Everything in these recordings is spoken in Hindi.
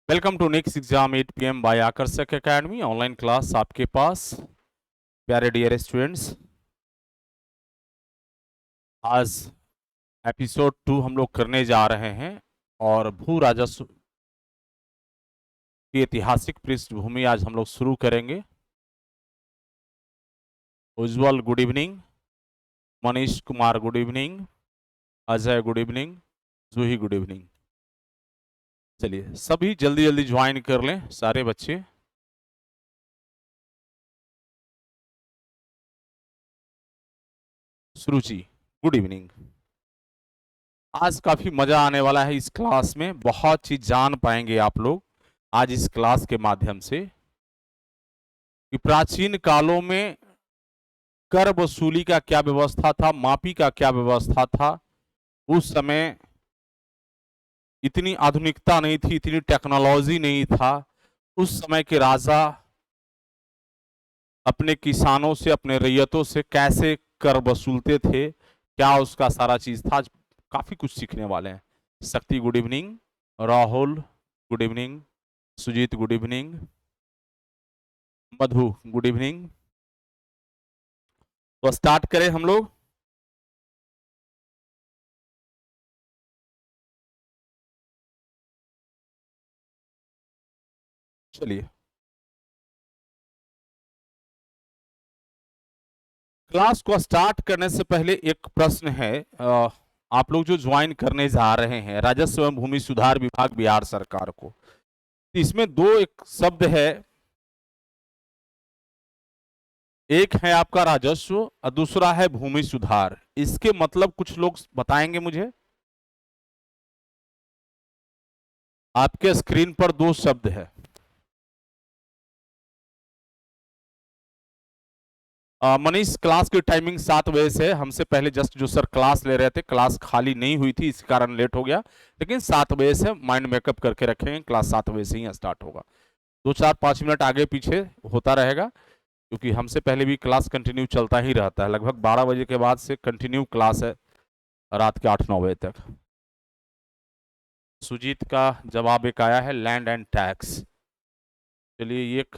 Welcome to next exam 8 PM by Aakarshak academy online class आपके पास। प्यारे डियर स्टूडेंट्स, आज एपिसोड 2 हम लोग करने जा रहे हैं और भू राजस्व की ऐतिहासिक पृष्ठभूमि आज हम लोग शुरू करेंगे। Ujjwal good evening, Manish Kumar good evening, Ajay good evening, Juhi good evening. चलिए सभी जल्दी जल्दी ज्वाइन कर लें सारे बच्चे। Suruchi good evening. आज काफी मजा आने वाला है इस क्लास में, बहुत चीज जान पाएंगे आप लोग आज इस क्लास के माध्यम से कि प्राचीन कालों में कर वसूली का क्या व्यवस्था था, मापी का क्या व्यवस्था था। उस समय इतनी आधुनिकता नहीं थी, इतनी टेक्नोलॉजी नहीं था। उस समय के राजा अपने किसानों से, अपने रैयतों से कैसे कर वसूलते थे, क्या उसका सारा चीज था। काफी कुछ सीखने वाले हैं। Shakti good evening, Rahul good evening, Sujit good evening, Madhu good evening. तो स्टार्ट करें हम लोग। चलिए क्लास को स्टार्ट करने से पहले एक प्रश्न है। आप लोग जो ज्वाइन करने जा रहे हैं राजस्व एवं भूमि सुधार विभाग बिहार सरकार को, इसमें दो एक शब्द है, एक है आपका राजस्व और दूसरा है भूमि सुधार। इसके मतलब कुछ लोग बताएंगे मुझे। आपके स्क्रीन पर दो शब्द है। मनीष, क्लास की टाइमिंग 7 बजे से, हमसे पहले जस्ट जो सर क्लास ले रहे थे क्लास खाली नहीं हुई थी, इस कारण लेट हो गया। लेकिन 7 बजे से माइंड मेकअप करके रखेंगे, क्लास 7 बजे से ही स्टार्ट होगा। 2-4-5 मिनट आगे पीछे होता रहेगा क्योंकि हमसे पहले भी क्लास कंटिन्यू चलता ही रहता है। लगभग 12 बजे के बाद से कंटिन्यू क्लास है रात के 8-9 बजे तक। सुजीत का जवाब एक आया है, लैंड एंड टैक्स। चलिए एक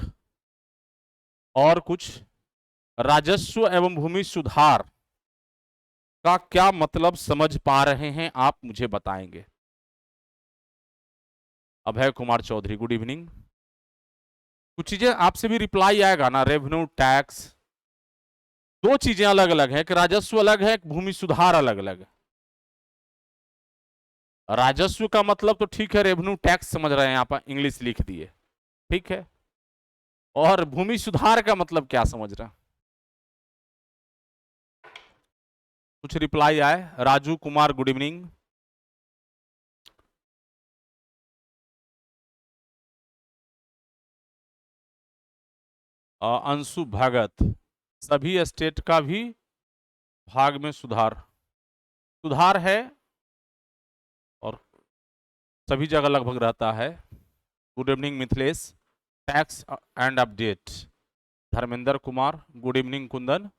और कुछ, राजस्व एवं भूमि सुधार का क्या मतलब समझ पा रहे हैं आप, मुझे बताएंगे। Abhay Kumar Chaudhary good evening. कुछ चीजें आपसे भी रिप्लाई आएगा ना, रेवेन्यू टैक्स, दो चीजें अलग अलग है, कि राजस्व अलग है, भूमि सुधार अलग अलग है। राजस्व का मतलब तो ठीक है, रेवेन्यू टैक्स समझ रहे हैं, यहाँ पर इंग्लिश लिख दिए, ठीक है। और भूमि सुधार का मतलब क्या समझ रहे हैं? कुछ रिप्लाई आए। Raju Kumar good evening. अंशु भगत, सभी स्टेट का भी भाग में सुधार सुधार है और सभी जगह लगभग रहता है। Good evening Mithilesh. Tax and update, Dharmendra Kumar good evening. Kundan,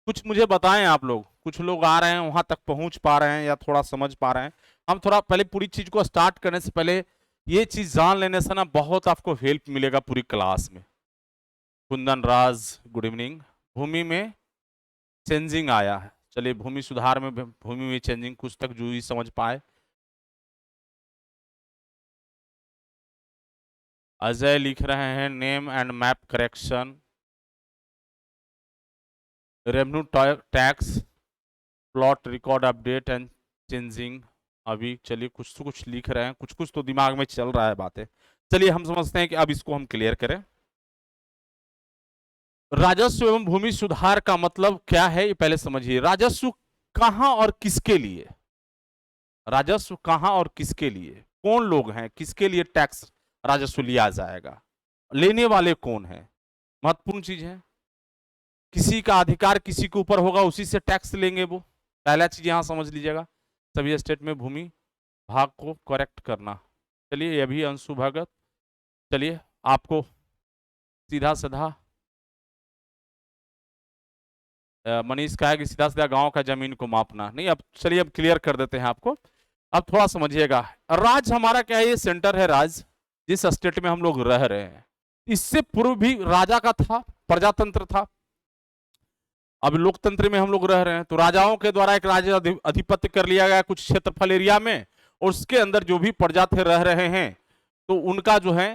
कुछ मुझे बताएं आप लोग, कुछ लोग आ रहे हैं वहां तक पहुंच पा रहे हैं या थोड़ा समझ पा रहे हैं। हम थोड़ा पहले पूरी चीज को स्टार्ट करने से पहले ये चीज जान लेने से ना बहुत आपको हेल्प मिलेगा पूरी क्लास में। Kundan Raj good evening. भूमि में चेंजिंग आया है, चलिए भूमि सुधार में भूमि में चेंजिंग कुछ तक जो ही समझ पाए। अजय लिख रहे हैं name and map correction, revenue tax, plot record update and changing. अभी चलिए कुछ तो कुछ लिख रहे हैं, कुछ कुछ तो दिमाग में चल रहा है बातें। चलिए हम समझते हैं कि अब इसको हम क्लियर करें। राजस्व एवं भूमि सुधार का मतलब क्या है ये पहले समझिए। राजस्व कहां और किसके लिए, राजस्व कहां और किसके लिए, कौन लोग हैं, किसके लिए टैक्स राजस्व लिया जाएगा, लेने वाले कौन है, महत्वपूर्ण चीज है। किसी का अधिकार किसी के ऊपर होगा, उसी से टैक्स लेंगे वो, पहला चीज यहां समझ लीजिएगा। सभी स्टेट में भूमि भाग को करेक्ट करना। चलिए ये भी अंशु भगत। चलिए आपको सीधा सीधा मनीष का है कि सीधा सीधा गांव का जमीन को मापना नहीं। अब चलिए अब क्लियर कर देते हैं आपको। अब थोड़ा समझिएगा, राज्य हमारा क्या है, ये सेंटर है राज्य, जिस स्टेट में हम लोग रह रहे हैं। इससे पूर्व भी राजा का था, प्रजातंत्र था। अब लोकतंत्र में हम लोग रह रहे हैं, तो राजाओं के द्वारा एक राज्य अधिपत्य कर लिया गया कुछ क्षेत्रफल एरिया में, और उसके अंदर जो भी प्रजा थे रह रहे हैं, तो उनका जो है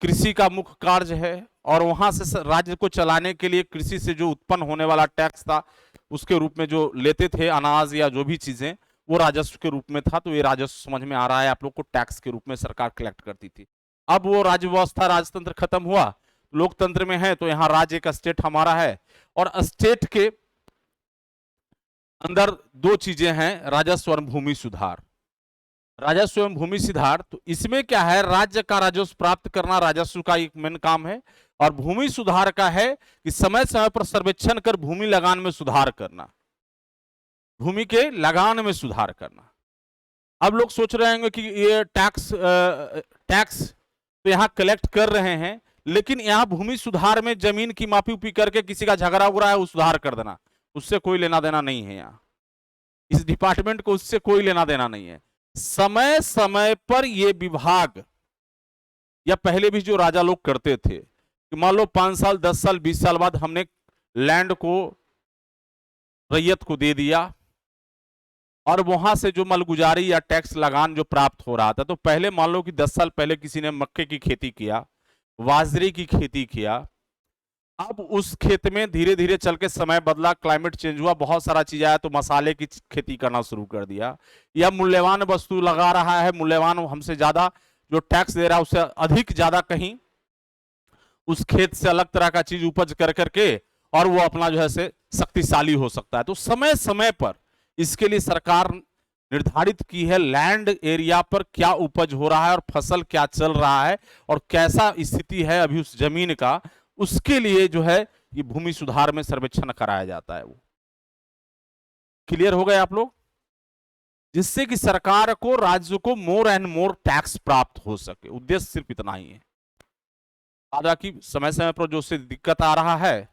कृषि का मुख्य कार्य है, और वहां से राज्य को चलाने के लिए कृषि से जो उत्पन्न होने वाला टैक्स था उसके रूप में जो लेते थे अनाज या जो भी चीजें, वो राजस्व के रूप में था। तो ये राजस्व समझ में आ रहा है आप लोग को, टैक्स के रूप में सरकार कलेक्ट करती थी। अब वो राज्य व्यवस्था, राजतंत्र खत्म हुआ, लोकतंत्र में है, तो यहाँ राज्य का स्टेट हमारा है, और स्टेट के अंदर दो चीजें हैं, राजस्व और भूमि सुधार। राजस्व एवं भूमि सुधार, तो इसमें क्या है, राज्य का राजस्व प्राप्त करना राजस्व का एक मेन काम है, और भूमि सुधार का है कि समय समय पर सर्वेक्षण कर भूमि लगान में सुधार करना, भूमि के लगान में सुधार करना। अब लोग सोच रहे होंगे कि ये टैक्स तो यहाँ कलेक्ट कर रहे हैं, लेकिन यहाँ भूमि सुधार में जमीन की मापी उपी करके किसी का झगड़ा उगड़ा है वो सुधार कर देना, उससे कोई लेना देना नहीं है। यहाँ इस डिपार्टमेंट को उससे कोई लेना देना नहीं है। समय समय पर ये विभाग, या पहले भी जो राजा लोग करते थे कि मान लो 5 साल 10 साल 20 साल बाद हमने लैंड को रैयत को दे दिया, और वहां से जो मलगुजारी या टैक्स लगान जो प्राप्त हो रहा था, तो पहले मान लो कि 10 साल पहले किसी ने मक्के की खेती किया, बाजरे की खेती किया, अब उस खेत में धीरे धीरे चल के समय बदला, क्लाइमेट चेंज हुआ, बहुत सारा चीज आया, तो मसाले की खेती करना शुरू कर दिया, या मूल्यवान वस्तु लगा रहा है, मूल्यवान हमसे ज्यादा जो टैक्स दे रहा है उससे अधिक ज्यादा कहीं उस खेत से अलग तरह का चीज उपज कर करके, और वो अपना जो है से शक्तिशाली हो सकता है। तो समय समय पर इसके लिए सरकार निर्धारित की है लैंड एरिया पर क्या उपज हो रहा है और फसल क्या चल रहा है और कैसा स्थिति है अभी उस जमीन का, उसके लिए जो है ये भूमि सुधार में सर्वेक्षण कराया जाता है। वो क्लियर हो गए आप लोग, जिससे कि सरकार को, राज्य को मोर एंड मोर टैक्स प्राप्त हो सके। उद्देश्य सिर्फ इतना ही है। हालांकि समय समय पर जो से दिक्कत आ रहा है,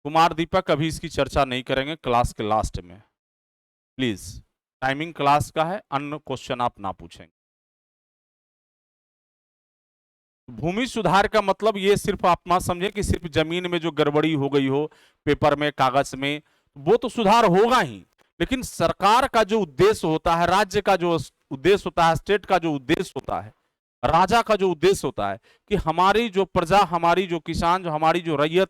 कुमार दीपक अभी इसकी चर्चा नहीं करेंगे, क्लास के लास्ट में प्लीज, टाइमिंग क्लास का है, अन्य क्वेश्चन आप ना पूछेंगे। भूमि सुधार का मतलब ये सिर्फ आप ना समझे कि सिर्फ जमीन में जो गड़बड़ी हो गई हो, पेपर में, कागज में, वो तो सुधार होगा ही, लेकिन सरकार का जो उद्देश्य होता है, राज्य का जो उद्देश्य होता है, स्टेट का जो उद्देश्य होता है, राजा का जो उद्देश्य होता है कि हमारी जो प्रजा, हमारी जो किसान, जो हमारी जो रैयत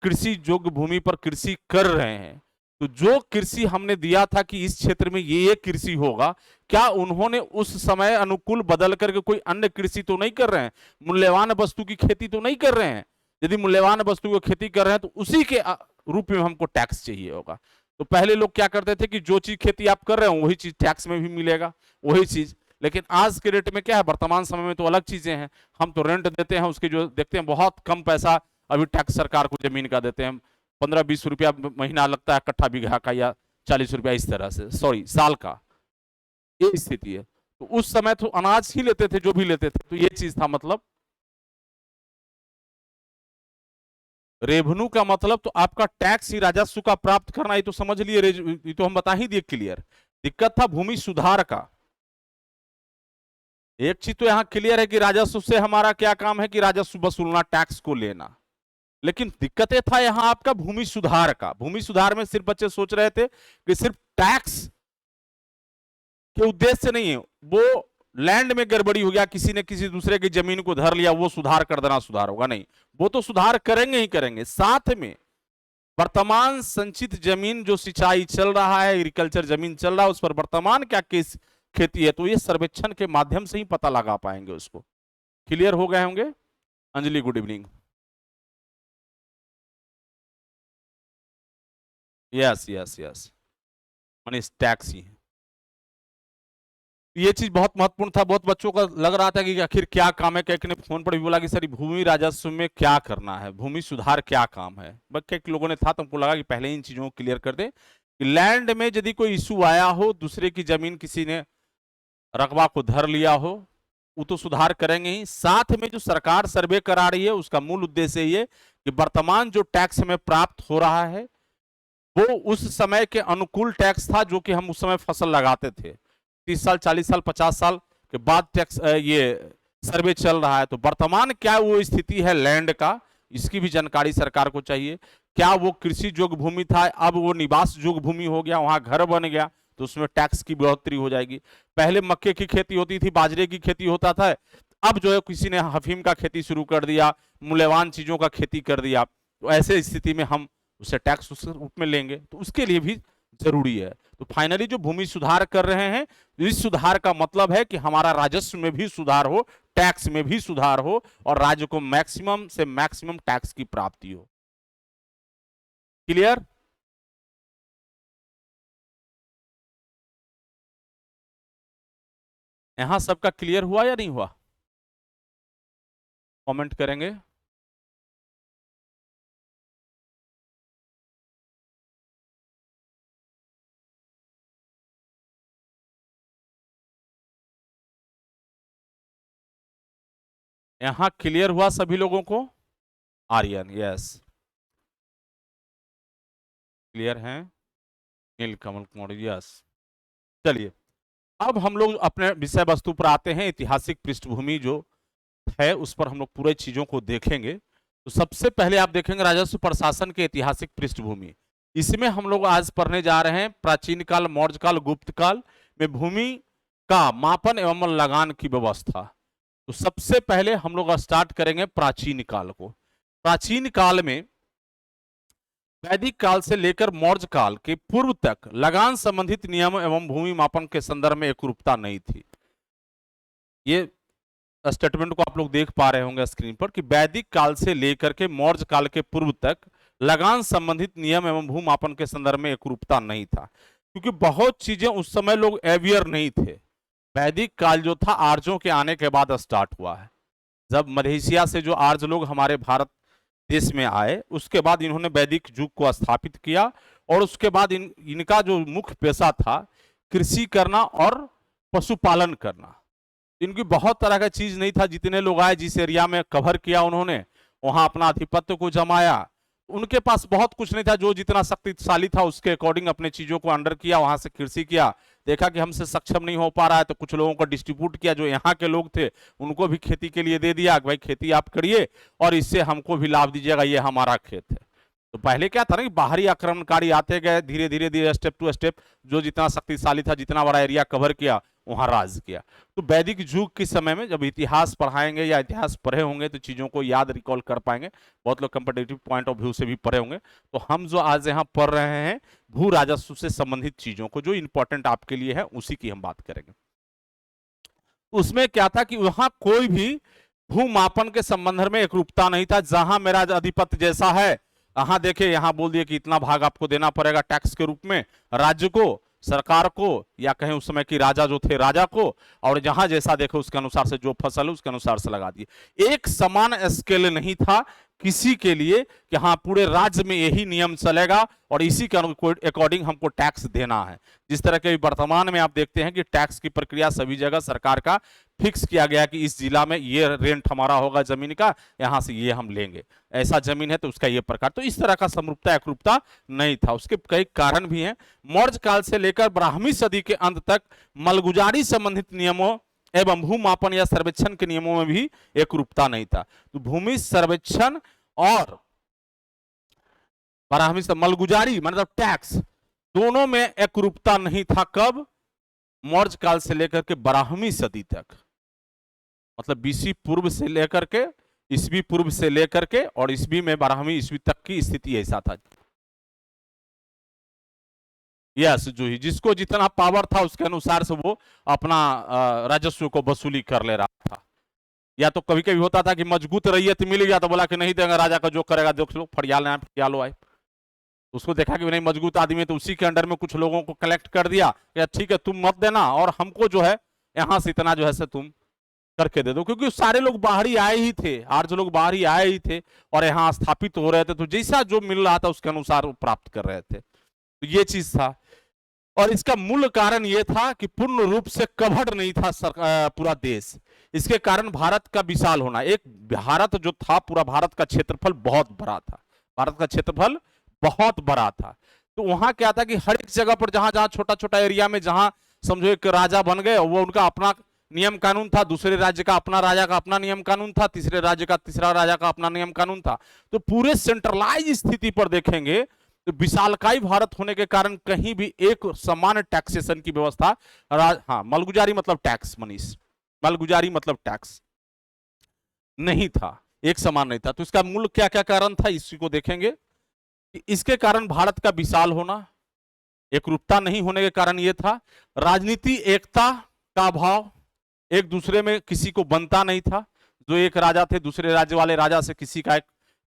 कृषि योग्य भूमि पर कृषि कर रहे हैं, तो जो कृषि हमने दिया था कि इस क्षेत्र में ये कृषि होगा, क्या उन्होंने उस समय अनुकूल बदल करके कोई अन्य कृषि तो नहीं कर रहे हैं, मूल्यवान वस्तु की खेती तो नहीं कर रहे हैं? यदि मूल्यवान वस्तु की खेती कर रहे हैं तो उसी के रूप में हमको टैक्स चाहिए होगा। तो पहले लोग क्या करते थे कि जो चीज खेती आप कर रहे हो वही चीज टैक्स में भी मिलेगा, वही चीज। लेकिन आज के रेट में क्या है, वर्तमान समय में तो अलग चीजें हैं, हम तो रेंट देते हैं, उसके जो देखते हैं बहुत कम पैसा अभी टैक्स सरकार को जमीन का देते हैं, 15-20 रुपया महीना लगता है कट्ठा बीघा का, या 40 रुपया इस तरह से, सॉरी साल का, ये स्थिति है। तो उस समय तो अनाज ही लेते थे जो भी लेते थे, तो ये चीज था। मतलब रेवेन्यू का मतलब तो आपका टैक्स ही राजस्व का प्राप्त करना, ये तो समझ लिए, ये तो हम बता ही दिए क्लियर। दिक्कत था भूमि सुधार का। एक चीज तो यहां क्लियर है कि राजस्व से हमारा क्या काम है कि राजस्व वसूलना, टैक्स को लेना, लेकिन दिक्कत था यहां आपका भूमि सुधार का। भूमि सुधार में सिर्फ बच्चे सोच रहे थे कि सिर्फ टैक्स के उद्देश्य से नहीं है, वो लैंड में गड़बड़ी हो गया, किसी ने किसी दूसरे की जमीन को धर लिया, वो सुधार कर देना सुधार होगा, नहीं, वो तो सुधार करेंगे ही करेंगे। साथ में वर्तमान संचित जमीन जो सिंचाई चल रहा है, एग्रीकल्चर जमीन चल रहा है, उस पर वर्तमान क्या केस खेती है, तो ये सर्वेक्षण के माध्यम से ही पता लगा पाएंगे उसको। क्लियर हो गए होंगे? Anjali good evening. Yes yes yes, Manish टैक्स ही। ये चीज बहुत महत्वपूर्ण था, बहुत बच्चों का लग रहा था कि आखिर क्या काम है। एक ने फोन पर भी बोला कि सर भूमि राजस्व में क्या करना है, भूमि सुधार क्या काम है। बस एक लोगों ने था, तो हमको लगा कि पहले इन चीजों को क्लियर कर दे कि लैंड में यदि कोई इशू आया हो, दूसरे की जमीन किसी ने रकबा को धर लिया हो, वो तो सुधार करेंगे ही। साथ में जो सरकार सर्वे करा रही है उसका मूल उद्देश्य ये कि वर्तमान जो टैक्स हमें प्राप्त हो रहा है वो उस समय के अनुकूल टैक्स था जो कि हम उस समय फसल लगाते थे। 30 साल 40 साल 50 साल के बाद टैक्स ये सर्वे चल रहा है। तो वर्तमान क्या वो स्थिति है लैंड का, इसकी भी जानकारी सरकार को चाहिए। क्या वो कृषि योग्य भूमि था, अब वो निवास योग्य भूमि हो गया, वहां घर बन गया, तो उसमें टैक्स की बढ़ोतरी हो जाएगी। पहले मक्के की खेती होती थी, बाजरे की खेती होता था, अब जो है किसी ने अफीम का खेती शुरू कर दिया, मूल्यवान चीजों का खेती कर दिया, तो ऐसे स्थिति में हम उसे टैक्स उस रूप में लेंगे, तो उसके लिए भी जरूरी है। तो फाइनली जो भूमि सुधार कर रहे हैं, इस सुधार का मतलब है कि हमारा राजस्व में भी सुधार हो, टैक्स में भी सुधार हो, और राज्य को मैक्सिमम से मैक्सिमम टैक्स की प्राप्ति हो। क्लियर? यहां सबका क्लियर हुआ या नहीं हुआ? कमेंट करेंगे। यहां क्लियर हुआ सभी लोगों को? आर्यन, यस, क्लियर है। नीलकमल कुमार, यस। चलिए, अब हम लोग अपने विषय वस्तु पर आते हैं। ऐतिहासिक पृष्ठभूमि जो है उस पर हम लोग पूरे चीजों को देखेंगे। तो सबसे पहले आप देखेंगे राजस्व प्रशासन के ऐतिहासिक पृष्ठभूमि। इसमें हम लोग आज पढ़ने जा रहे हैं प्राचीन काल, मौर्य काल, गुप्त काल में भूमि का मापन एवं लगान की व्यवस्था। तो सबसे पहले हम लोग स्टार्ट करेंगे प्राचीन काल को। प्राचीन काल में वैदिक काल से लेकर मौर्य काल के पूर्व तक लगान संबंधित नियम एवं भूमि मापन के संदर्भ में एकरूपता नहीं थी। ये स्टेटमेंट को आप लोग देख पा रहे होंगे स्क्रीन पर कि वैदिक काल से लेकर के मौर्य काल के पूर्व तक लगान संबंधित नियम एवं भू मापन के संदर्भ में एकरूपता नहीं था, क्योंकि बहुत चीजें उस समय लोग अवेयर नहीं थे। वैदिक काल जो था आर्यों के आने के बाद स्टार्ट हुआ है। जब मध्य से जो आर्य लोग हमारे भारत देश में आए, उसके बाद इन्होंने वैदिक युग को स्थापित किया, और उसके बाद इनका जो मुख्य पेशा था कृषि करना और पशुपालन करना। इनकी बहुत तरह का चीज नहीं था। जितने लोग आए, जिस एरिया में कवर किया उन्होंने, वहां अपना आधिपत्य को जमाया। उनके पास बहुत कुछ नहीं था, जो जितना शक्तिशाली था उसके अकॉर्डिंग अपने चीजों को अंडर किया, वहां से कृषि किया। देखा कि हमसे सक्षम नहीं हो पा रहा है, तो कुछ लोगों को डिस्ट्रीब्यूट किया, जो यहाँ के लोग थे उनको भी खेती के लिए दे दिया, भाई खेती आप करिए और इससे हमको भी लाभ दीजिएगा, ये हमारा खेत है। तो पहले क्या था ना कि बाहरी आक्रमणकारी आते गए, धीरे धीरे धीरे स्टेप टू स्टेप, जो जितना शक्तिशाली था, जितना बड़ा एरिया कवर किया, वहां राज किया। तो वैदिक युग के समय में जब इतिहास पढ़ाएंगे या इतिहास पढ़े होंगे तो चीजों को याद रिकॉल कर पाएंगे। बहुत लोग कंपेटिटिव पॉइंट ऑफ व्यू से भी पढ़े होंगे। तो हम जो आज यहाँ पढ़ रहे हैं भू राजस्व से संबंधित चीजों को, जो इंपॉर्टेंट आपके लिए है, उसी की हम बात करेंगे। उसमें क्या था कि वहां कोई भी भू मापन के संबंध में एकरूपता नहीं था। जहां मेरा अधिपत्य जैसा है, यहां देखिए, यहां बोल दिए कि इतना भाग आपको देना पड़ेगा टैक्स के रूप में राज्य को, सरकार को, या कहें उस समय की राजा जो थे राजा को, और जहां जैसा देखो उसके अनुसार से जो फसल है उसके अनुसार से लगा दिए। एक समान स्केल नहीं था किसी के लिए कि हाँ पूरे राज्य में यही नियम चलेगा और इसी के अकॉर्डिंग हमको टैक्स देना है। जिस तरह के वर्तमान में आप देखते हैं कि टैक्स की प्रक्रिया सभी जगह सरकार का फिक्स किया गया कि इस जिला में ये रेंट हमारा होगा जमीन का, यहां से ये हम लेंगे, ऐसा जमीन है तो उसका ये प्रकार। तो इस तरह का समरूपता एकरूपता नहीं था। उसके कई कारण भी हैं। मौर्य काल से लेकर ब्राह्मी सदी के अंत तक मलगुजारी संबंधित नियमों एवं भू मापन या सर्वेक्षण के नियमों में भी एकरूपता नहीं था। तो भूमि सर्वेक्षण और ब्राह्मी मलगुजारी मतलब टैक्स, दोनों में एकरूपता नहीं था। कब? मौर्य काल से लेकर के ब्राह्मी सदी तक, मतलब बीसी पूर्व से लेकर के ईसवी पूर्व से लेकर के और ईसवी में 12वीं ईस्वी तक की स्थिति ऐसा था। यस, जो ही जिसको जितना पावर था उसके अनुसार से वो अपना राजस्व को वसूली कर ले रहा था। या तो कभी कभी होता था कि मजबूत रैयत मिल गया तो बोला कि नहीं देगा, राजा का जो करेगा देख लो, फरियाल आए। उसको देखा कि नहीं मजबूत आदमी है, तो उसी के अंडर में कुछ लोगों को कलेक्ट कर दिया कि ठीक है तुम मत देना और हमको जो है यहां से इतना जो है से तुम करके दे दो, क्योंकि सारे लोग बाहरी आए ही थे, आर्य लोग बाहरी आए ही थे और यहाँ स्थापित हो रहे थे, तो जैसा जो मिल रहा था उसके अनुसार वो प्राप्त कर रहे थे। तो ये चीज था। और इसका मूल कारण ये था कि पूर्ण रूप से कवर्ड नहीं था पूरा देश। इसके कारण भारत का विशाल होना, एक भारत जो था पूरा भारत का क्षेत्रफल बहुत बड़ा था, भारत का क्षेत्रफल बहुत बड़ा था। तो वहां क्या था कि हर एक जगह पर जहां जहां छोटा छोटा एरिया में जहां समझो एक राजा बन गए, वो उनका अपना नियम कानून था, दूसरे राज्य का अपना राजा का अपना नियम कानून था, तीसरे राज्य का तीसरा राजा का अपना नियम कानून था। तो पूरे सेंट्रलाइज स्थिति पर देखेंगे तो विशालकाय भारत होने के कारण कहीं भी एक समान टैक्सेशन की व्यवस्था, हाँ मलगुजारी मतलब टैक्स, मनीष, मलगुजारी मतलब टैक्स नहीं था, एक समान नहीं था। तो इसका मूल क्या क्या कारण था, इसी को देखेंगे। इसके कारण भारत का विशाल होना, एकरूपता नहीं होने के कारण यह था। राजनीति एकता का अभाव, एक दूसरे में किसी को बनता नहीं था। जो एक राजा थे, दूसरे राज्य वाले राजा से किसी का एक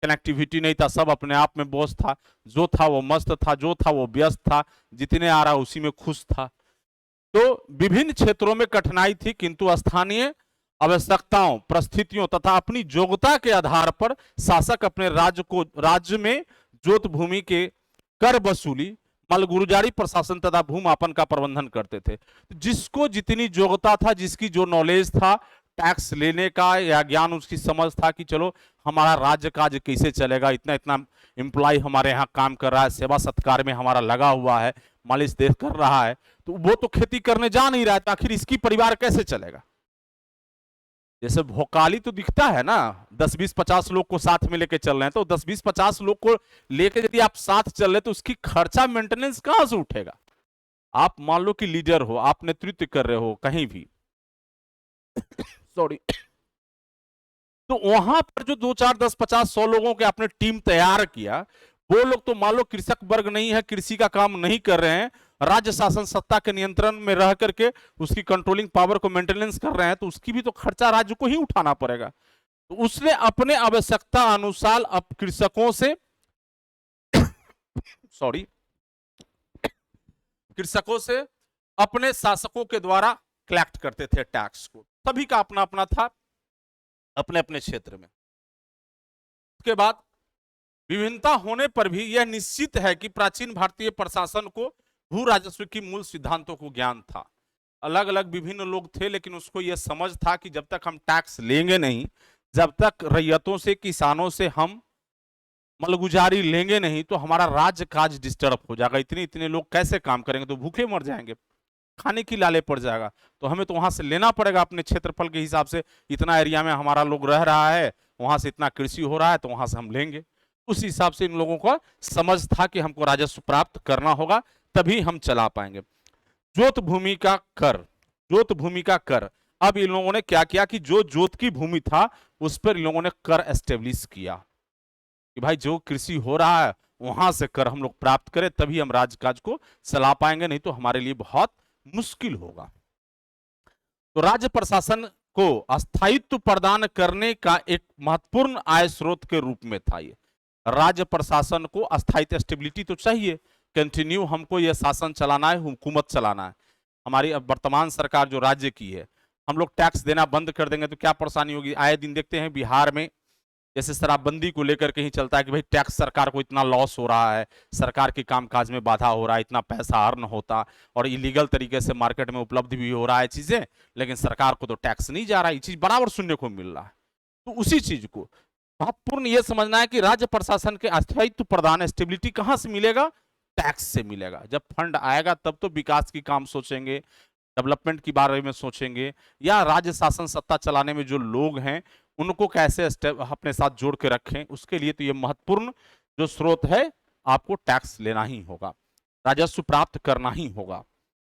कनेक्टिविटी नहीं था, सब अपने आप में बोझ था। जो था वो मस्त था, जो था वो व्यस्त था, जितने आ रहा उसी में खुश था। तो विभिन्न क्षेत्रों में कठिनाई थी, किंतु स्थानीय आवश्यकताओं, परिस्थितियों तथा अपनी योग्यता के आधार पर शासक अपने राज्य में जोत भूमि के कर वसूली, मलगुजारी प्रशासन तथा भूमापन का प्रबंधन करते थे। जिसको जितनी योग्यता था, जिसकी जो नॉलेज था टैक्स लेने का या ज्ञान, उसकी समझ था कि चलो हमारा राज्य काज कैसे चलेगा, इतना इतना एम्प्लॉय हमारे यहाँ काम कर रहा है, सेवा सत्कार में हमारा लगा हुआ है, मालिश देख कर रहा है, तो वो तो खेती करने जा नहीं रहा है, तो आखिर इसकी परिवार कैसे चलेगा। जैसे भोकाली तो दिखता है ना, 10-20-50 लोग को साथ में लेके चल रहे हैं, तो 10-20-50 लोग को लेके यदि आप साथ चल रहे तो उसकी खर्चा मेंटेनेंस कहां से उठेगा। आप मान लो कि लीडर हो, आप नेतृत्व कर रहे हो कहीं भी सॉरी तो वहां पर जो 2-4-10-50-100 लोगों के आपने टीम तैयार किया, वो लोग तो मान लो कृषक वर्ग नहीं है, कृषि का काम नहीं कर रहे हैं, राज्य शासन सत्ता के नियंत्रण में रह करके उसकी कंट्रोलिंग पावर को मेंटेनेंस कर रहे हैं, तो उसकी भी तो खर्चा राज्य को ही उठाना पड़ेगा। तो उसने अपने आवश्यकता अनुसार अब कृषकों से सॉरी कृषकों से अपने शासकों के द्वारा कलेक्ट करते थे टैक्स को। सभी का अपना अपना था, अपने अपने क्षेत्र में। उसके बाद विभिन्नता होने पर भी यह निश्चित है कि प्राचीन भारतीय प्रशासन को भू राजस्व की मूल सिद्धांतों को ज्ञान था। अलग अलग विभिन्न लोग थे, लेकिन उसको यह समझ था कि जब तक हम टैक्स लेंगे नहीं, जब तक रैयतों से, किसानों से हम मलगुजारी लेंगे नहीं, तो हमारा राज्य काज डिस्टर्ब हो जाएगा। इतने इतने लोग कैसे काम करेंगे, तो भूखे मर जाएंगे, खाने की लाले पड़ जाएगा। तो हमें तो वहां से लेना पड़ेगा अपने क्षेत्रफल के हिसाब से, इतना एरिया में हमारा लोग रह रहा है, वहां से इतना कृषि हो रहा है, तो वहां से हम लेंगे। उस हिसाब से इन लोगों को समझ था कि हमको राजस्व प्राप्त करना होगा, तभी हम चला पाएंगे। जोत भूमि का कर, जोत भूमि का कर। अब इन लोगों ने क्या किया कि जो जोत की भूमि था उस पर इन लोगों ने कर एस्टेब्लिश किया कि भाई जो कृषि हो रहा है वहां से कर हम लोग प्राप्त करें, तभी हम राजकाज को चला पाएंगे, नहीं तो हमारे लिए बहुत मुश्किल होगा। तो राज्य प्रशासन को अस्थायित्व प्रदान करने का एक महत्वपूर्ण आय स्रोत के रूप में था ये। राज्य प्रशासन को अस्थायित्व, स्टेबिलिटी तो चाहिए, कंटिन्यू हमको यह शासन चलाना है, हुकूमत चलाना है। हमारी अब वर्तमान सरकार जो राज्य की है, हम लोग टैक्स देना बंद कर देंगे तो क्या परेशानी होगी। आए दिन देखते हैं बिहार में जैसे शराबबंदी को लेकर के ही चलता है कि भाई टैक्स, सरकार को इतना लॉस हो रहा है, सरकार के कामकाज में बाधा हो रहा है, इतना पैसा अर्न होता और इलीगल तरीके से मार्केट में उपलब्ध भी हो रहा है चीजें, लेकिन सरकार को तो टैक्स नहीं जा रहा है। ये चीज बराबर सुनने को मिल रहा है। तो उसी चीज को महत्वपूर्ण यह समझना है कि राज्य प्रशासन के अस्थायित्व प्रदान, स्टेबिलिटी कहां से मिलेगा, टैक्स से मिलेगा। जब फंड आएगा तब तो विकास की काम सोचेंगे, डेवलपमेंट के बारे में सोचेंगे, या राज्य शासन सत्ता चलाने में जो लोग हैं उनको कैसे अपने साथ जोड़ के रखें, उसके लिए तो ये महत्वपूर्ण जो स्रोत है, आपको टैक्स लेना ही होगा, राजस्व प्राप्त करना ही होगा।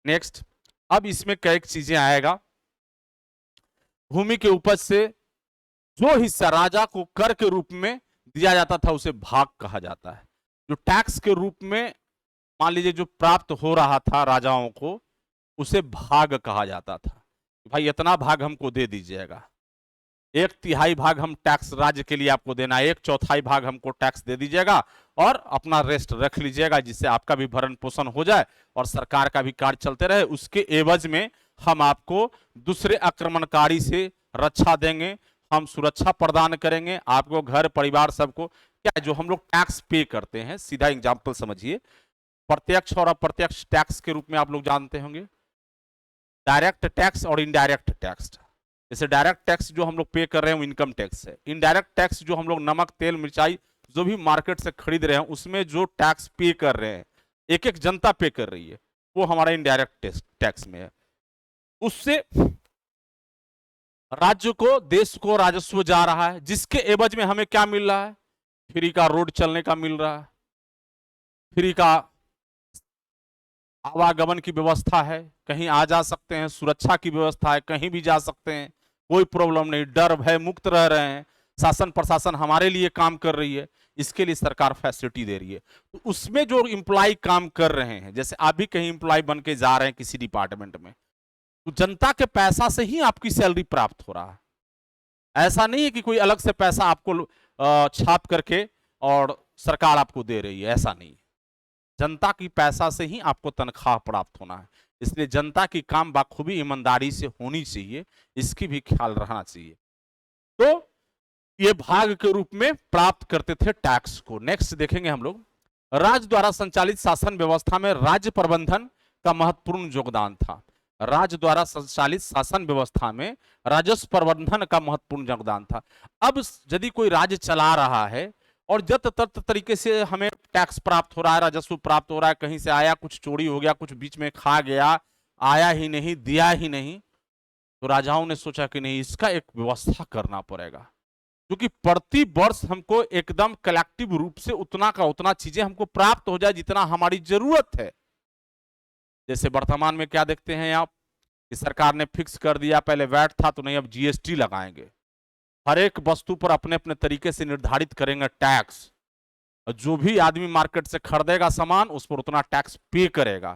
नेक्स्ट, अब इसमें कई चीजें आएगा। भूमि के उपज से जो हिस्सा राजा को कर के रूप में दिया जाता था उसे भाग कहा जाता है। जो टैक्स के रूप में मान लीजिए जो प्राप्त हो रहा था राजाओं को, उसे भाग कहा जाता था। भाई इतना भाग हमको दे दीजिएगा, 1/3 भाग हम टैक्स राज्य के लिए आपको देना है, 1/4 भाग हमको टैक्स दे दीजिएगा और अपना रेस्ट रख लीजिएगा, जिससे आपका भी भरण पोषण हो जाए और सरकार का भी कार्य चलते रहे। उसके एवज में हम आपको दूसरे आक्रमणकारी से रक्षा देंगे, हम सुरक्षा प्रदान करेंगे, आपको घर परिवार सबको। क्या जो हम लोग टैक्स पे करते हैं, सीधा एग्जाम्पल समझिए, प्रत्यक्ष और अप्रत्यक्ष टैक्स के रूप में आप लोग जानते होंगे, डायरेक्ट टैक्स और इनडायरेक्ट टैक्स। जैसे डायरेक्ट टैक्स जो हम लोग पे कर रहे हैं वो इनकम टैक्स है। इनडायरेक्ट टैक्स जो हम लोग नमक, तेल, मिर्चाई जो भी मार्केट से खरीद रहे हैं उसमें जो टैक्स पे कर रहे हैं, एक एक जनता पे कर रही है, वो हमारा इनडायरेक्ट टैक्स में है। उससे राज्य को, देश को राजस्व जा रहा है, जिसके एवज में हमें क्या मिल रहा है? फ्री का रोड चलने का मिल रहा है, फ्री का आवागमन की व्यवस्था है, कहीं आ जा सकते हैं, सुरक्षा की व्यवस्था है, कहीं भी जा सकते हैं, कोई प्रॉब्लम नहीं, डर भय मुक्त रह रहे हैं, शासन प्रशासन हमारे लिए काम कर रही है, इसके लिए सरकार फैसिलिटी दे रही है। तो उसमें जो इंप्लॉय काम कर रहे हैं, जैसे आप भी कहीं इंप्लॉय बन के जा रहे हैं किसी डिपार्टमेंट में, तो जनता के पैसा से ही आपकी सैलरी प्राप्त हो रहा है। ऐसा नहीं है कि कोई अलग से पैसा आपको छाप करके और सरकार आपको दे रही है, ऐसा नहीं। जनता की पैसा से ही आपको तनख्वाह प्राप्त होना है, इसलिए जनता की काम बाखूबी ईमानदारी से होनी चाहिए, इसकी भी ख्याल रखना चाहिए। तो ये भाग के रूप में प्राप्त करते थे टैक्स को। नेक्स्ट देखेंगे हम लोग, राज्य द्वारा संचालित शासन व्यवस्था में राज्य प्रबंधन का महत्वपूर्ण योगदान था। राज्य द्वारा संचालित शासन व्यवस्था में राजस्व प्रबंधन का महत्वपूर्ण योगदान था। अब यदि कोई राज्य चला रहा है और जत तत तरीके से हमें टैक्स प्राप्त हो रहा है, राजस्व प्राप्त हो रहा है, कहीं से आया कुछ चोरी हो गया, कुछ बीच में खा गया, आया ही नहीं, दिया ही नहीं, तो राजाओं ने सोचा कि नहीं, इसका एक व्यवस्था करना पड़ेगा, क्योंकि प्रति वर्ष हमको एकदम कलेक्टिव रूप से उतना का उतना चीजें हमको प्राप्त हो जाए जितना हमारी जरूरत है। जैसे वर्तमान में क्या देखते हैं आप कि सरकार ने फिक्स कर दिया, पहले वैट था तो नहीं, अब जीएसटी लगाएंगे, हर एक वस्तु पर अपने अपने तरीके से निर्धारित करेंगे टैक्स, जो भी आदमी मार्केट से खरीदेगा सामान उस पर उतना टैक्स पे करेगा।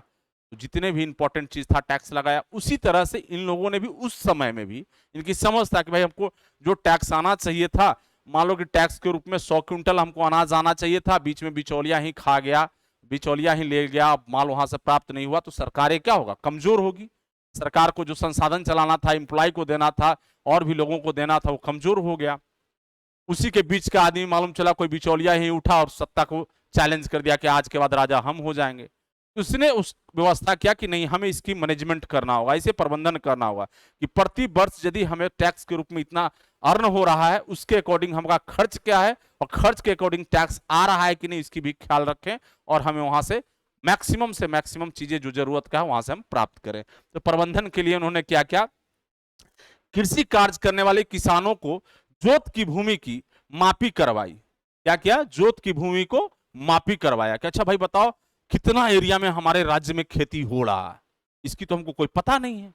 तो जितने भी इंपॉर्टेंट चीज था टैक्स लगाया। उसी तरह से इन लोगों ने भी उस समय में भी इनकी समझ था कि भाई हमको जो टैक्स आना चाहिए था, मान लो कि टैक्स के रूप में 100 क्विंटल हमको अनाज आना चाहिए था, बीच में बिचौलिया ही खा गया, बिचौलिया ही ले गया, माल वहां से प्राप्त नहीं हुआ, तो सरकारें क्या होगा, कमजोर होगी। सरकार को जो संसाधन चलाना था, एम्प्लॉय को देना था और भी लोगों को देना था, वो कमजोर हो गया। उसी के बीच का आदमी मालूम चला कोई बिचौलिया ही उठा और सत्ता को चैलेंज कर दिया कि आज के बाद राजा हम हो जाएंगे। उसने उस व्यवस्था किया कि नहीं, हमें इसकी मैनेजमेंट करना होगा, इसे प्रबंधन करना होगा कि प्रति वर्ष यदि हमें टैक्स के रूप में इतना अर्न हो रहा है, उसके अकॉर्डिंग हमारा खर्च क्या है और खर्च के अकॉर्डिंग टैक्स आ रहा है कि नहीं, इसकी भी ख्याल रखें और हमें वहां से मैक्सिमम चीजें जो जरूरत का है वहां से हम प्राप्त करें। तो प्रबंधन के लिए उन्होंने क्या क्या, कृषि कार्य करने वाले किसानों को जोत की भूमि की मापी करवाई। क्या किया, जोत की भूमि को मापी करवाया कि अच्छा भाई बताओ कितना एरिया में हमारे राज्य में खेती हो रहा है, इसकी तो हमको कोई पता नहीं है।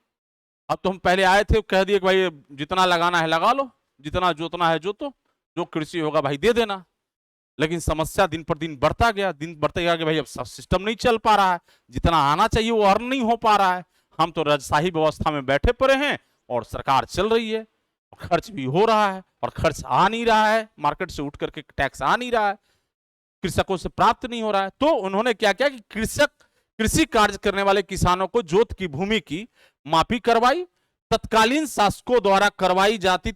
अब तो हम पहले आए थे कह दिए कि भाई जितना लगाना है लगा लो, जितना जोतना है जोतो, जो कृषि होगा भाई दे देना। लेकिन समस्या दिन पर दिन बढ़ता गया, दिन बढ़ते गया कि भाई अब सिस्टम नहीं चल पा रहा है, जितना आना चाहिए वो अर्न नहीं हो पा रहा है, हम तो राजशाही व्यवस्था में बैठे पड़े हैं और सरकार चल रही है, खर्च भी हो रहा है और खर्च आ नहीं रहा है, मार्केट से उठ करके टैक्स आ नहीं रहा है, कृषकों से प्राप्त नहीं हो रहा है। तो उन्होंने क्या किया कि कृषि कार्य करने वाले किसानों को जोत की भूमि की मापी करवाई, तत्कालीन शासकों द्वारा करवाई जाती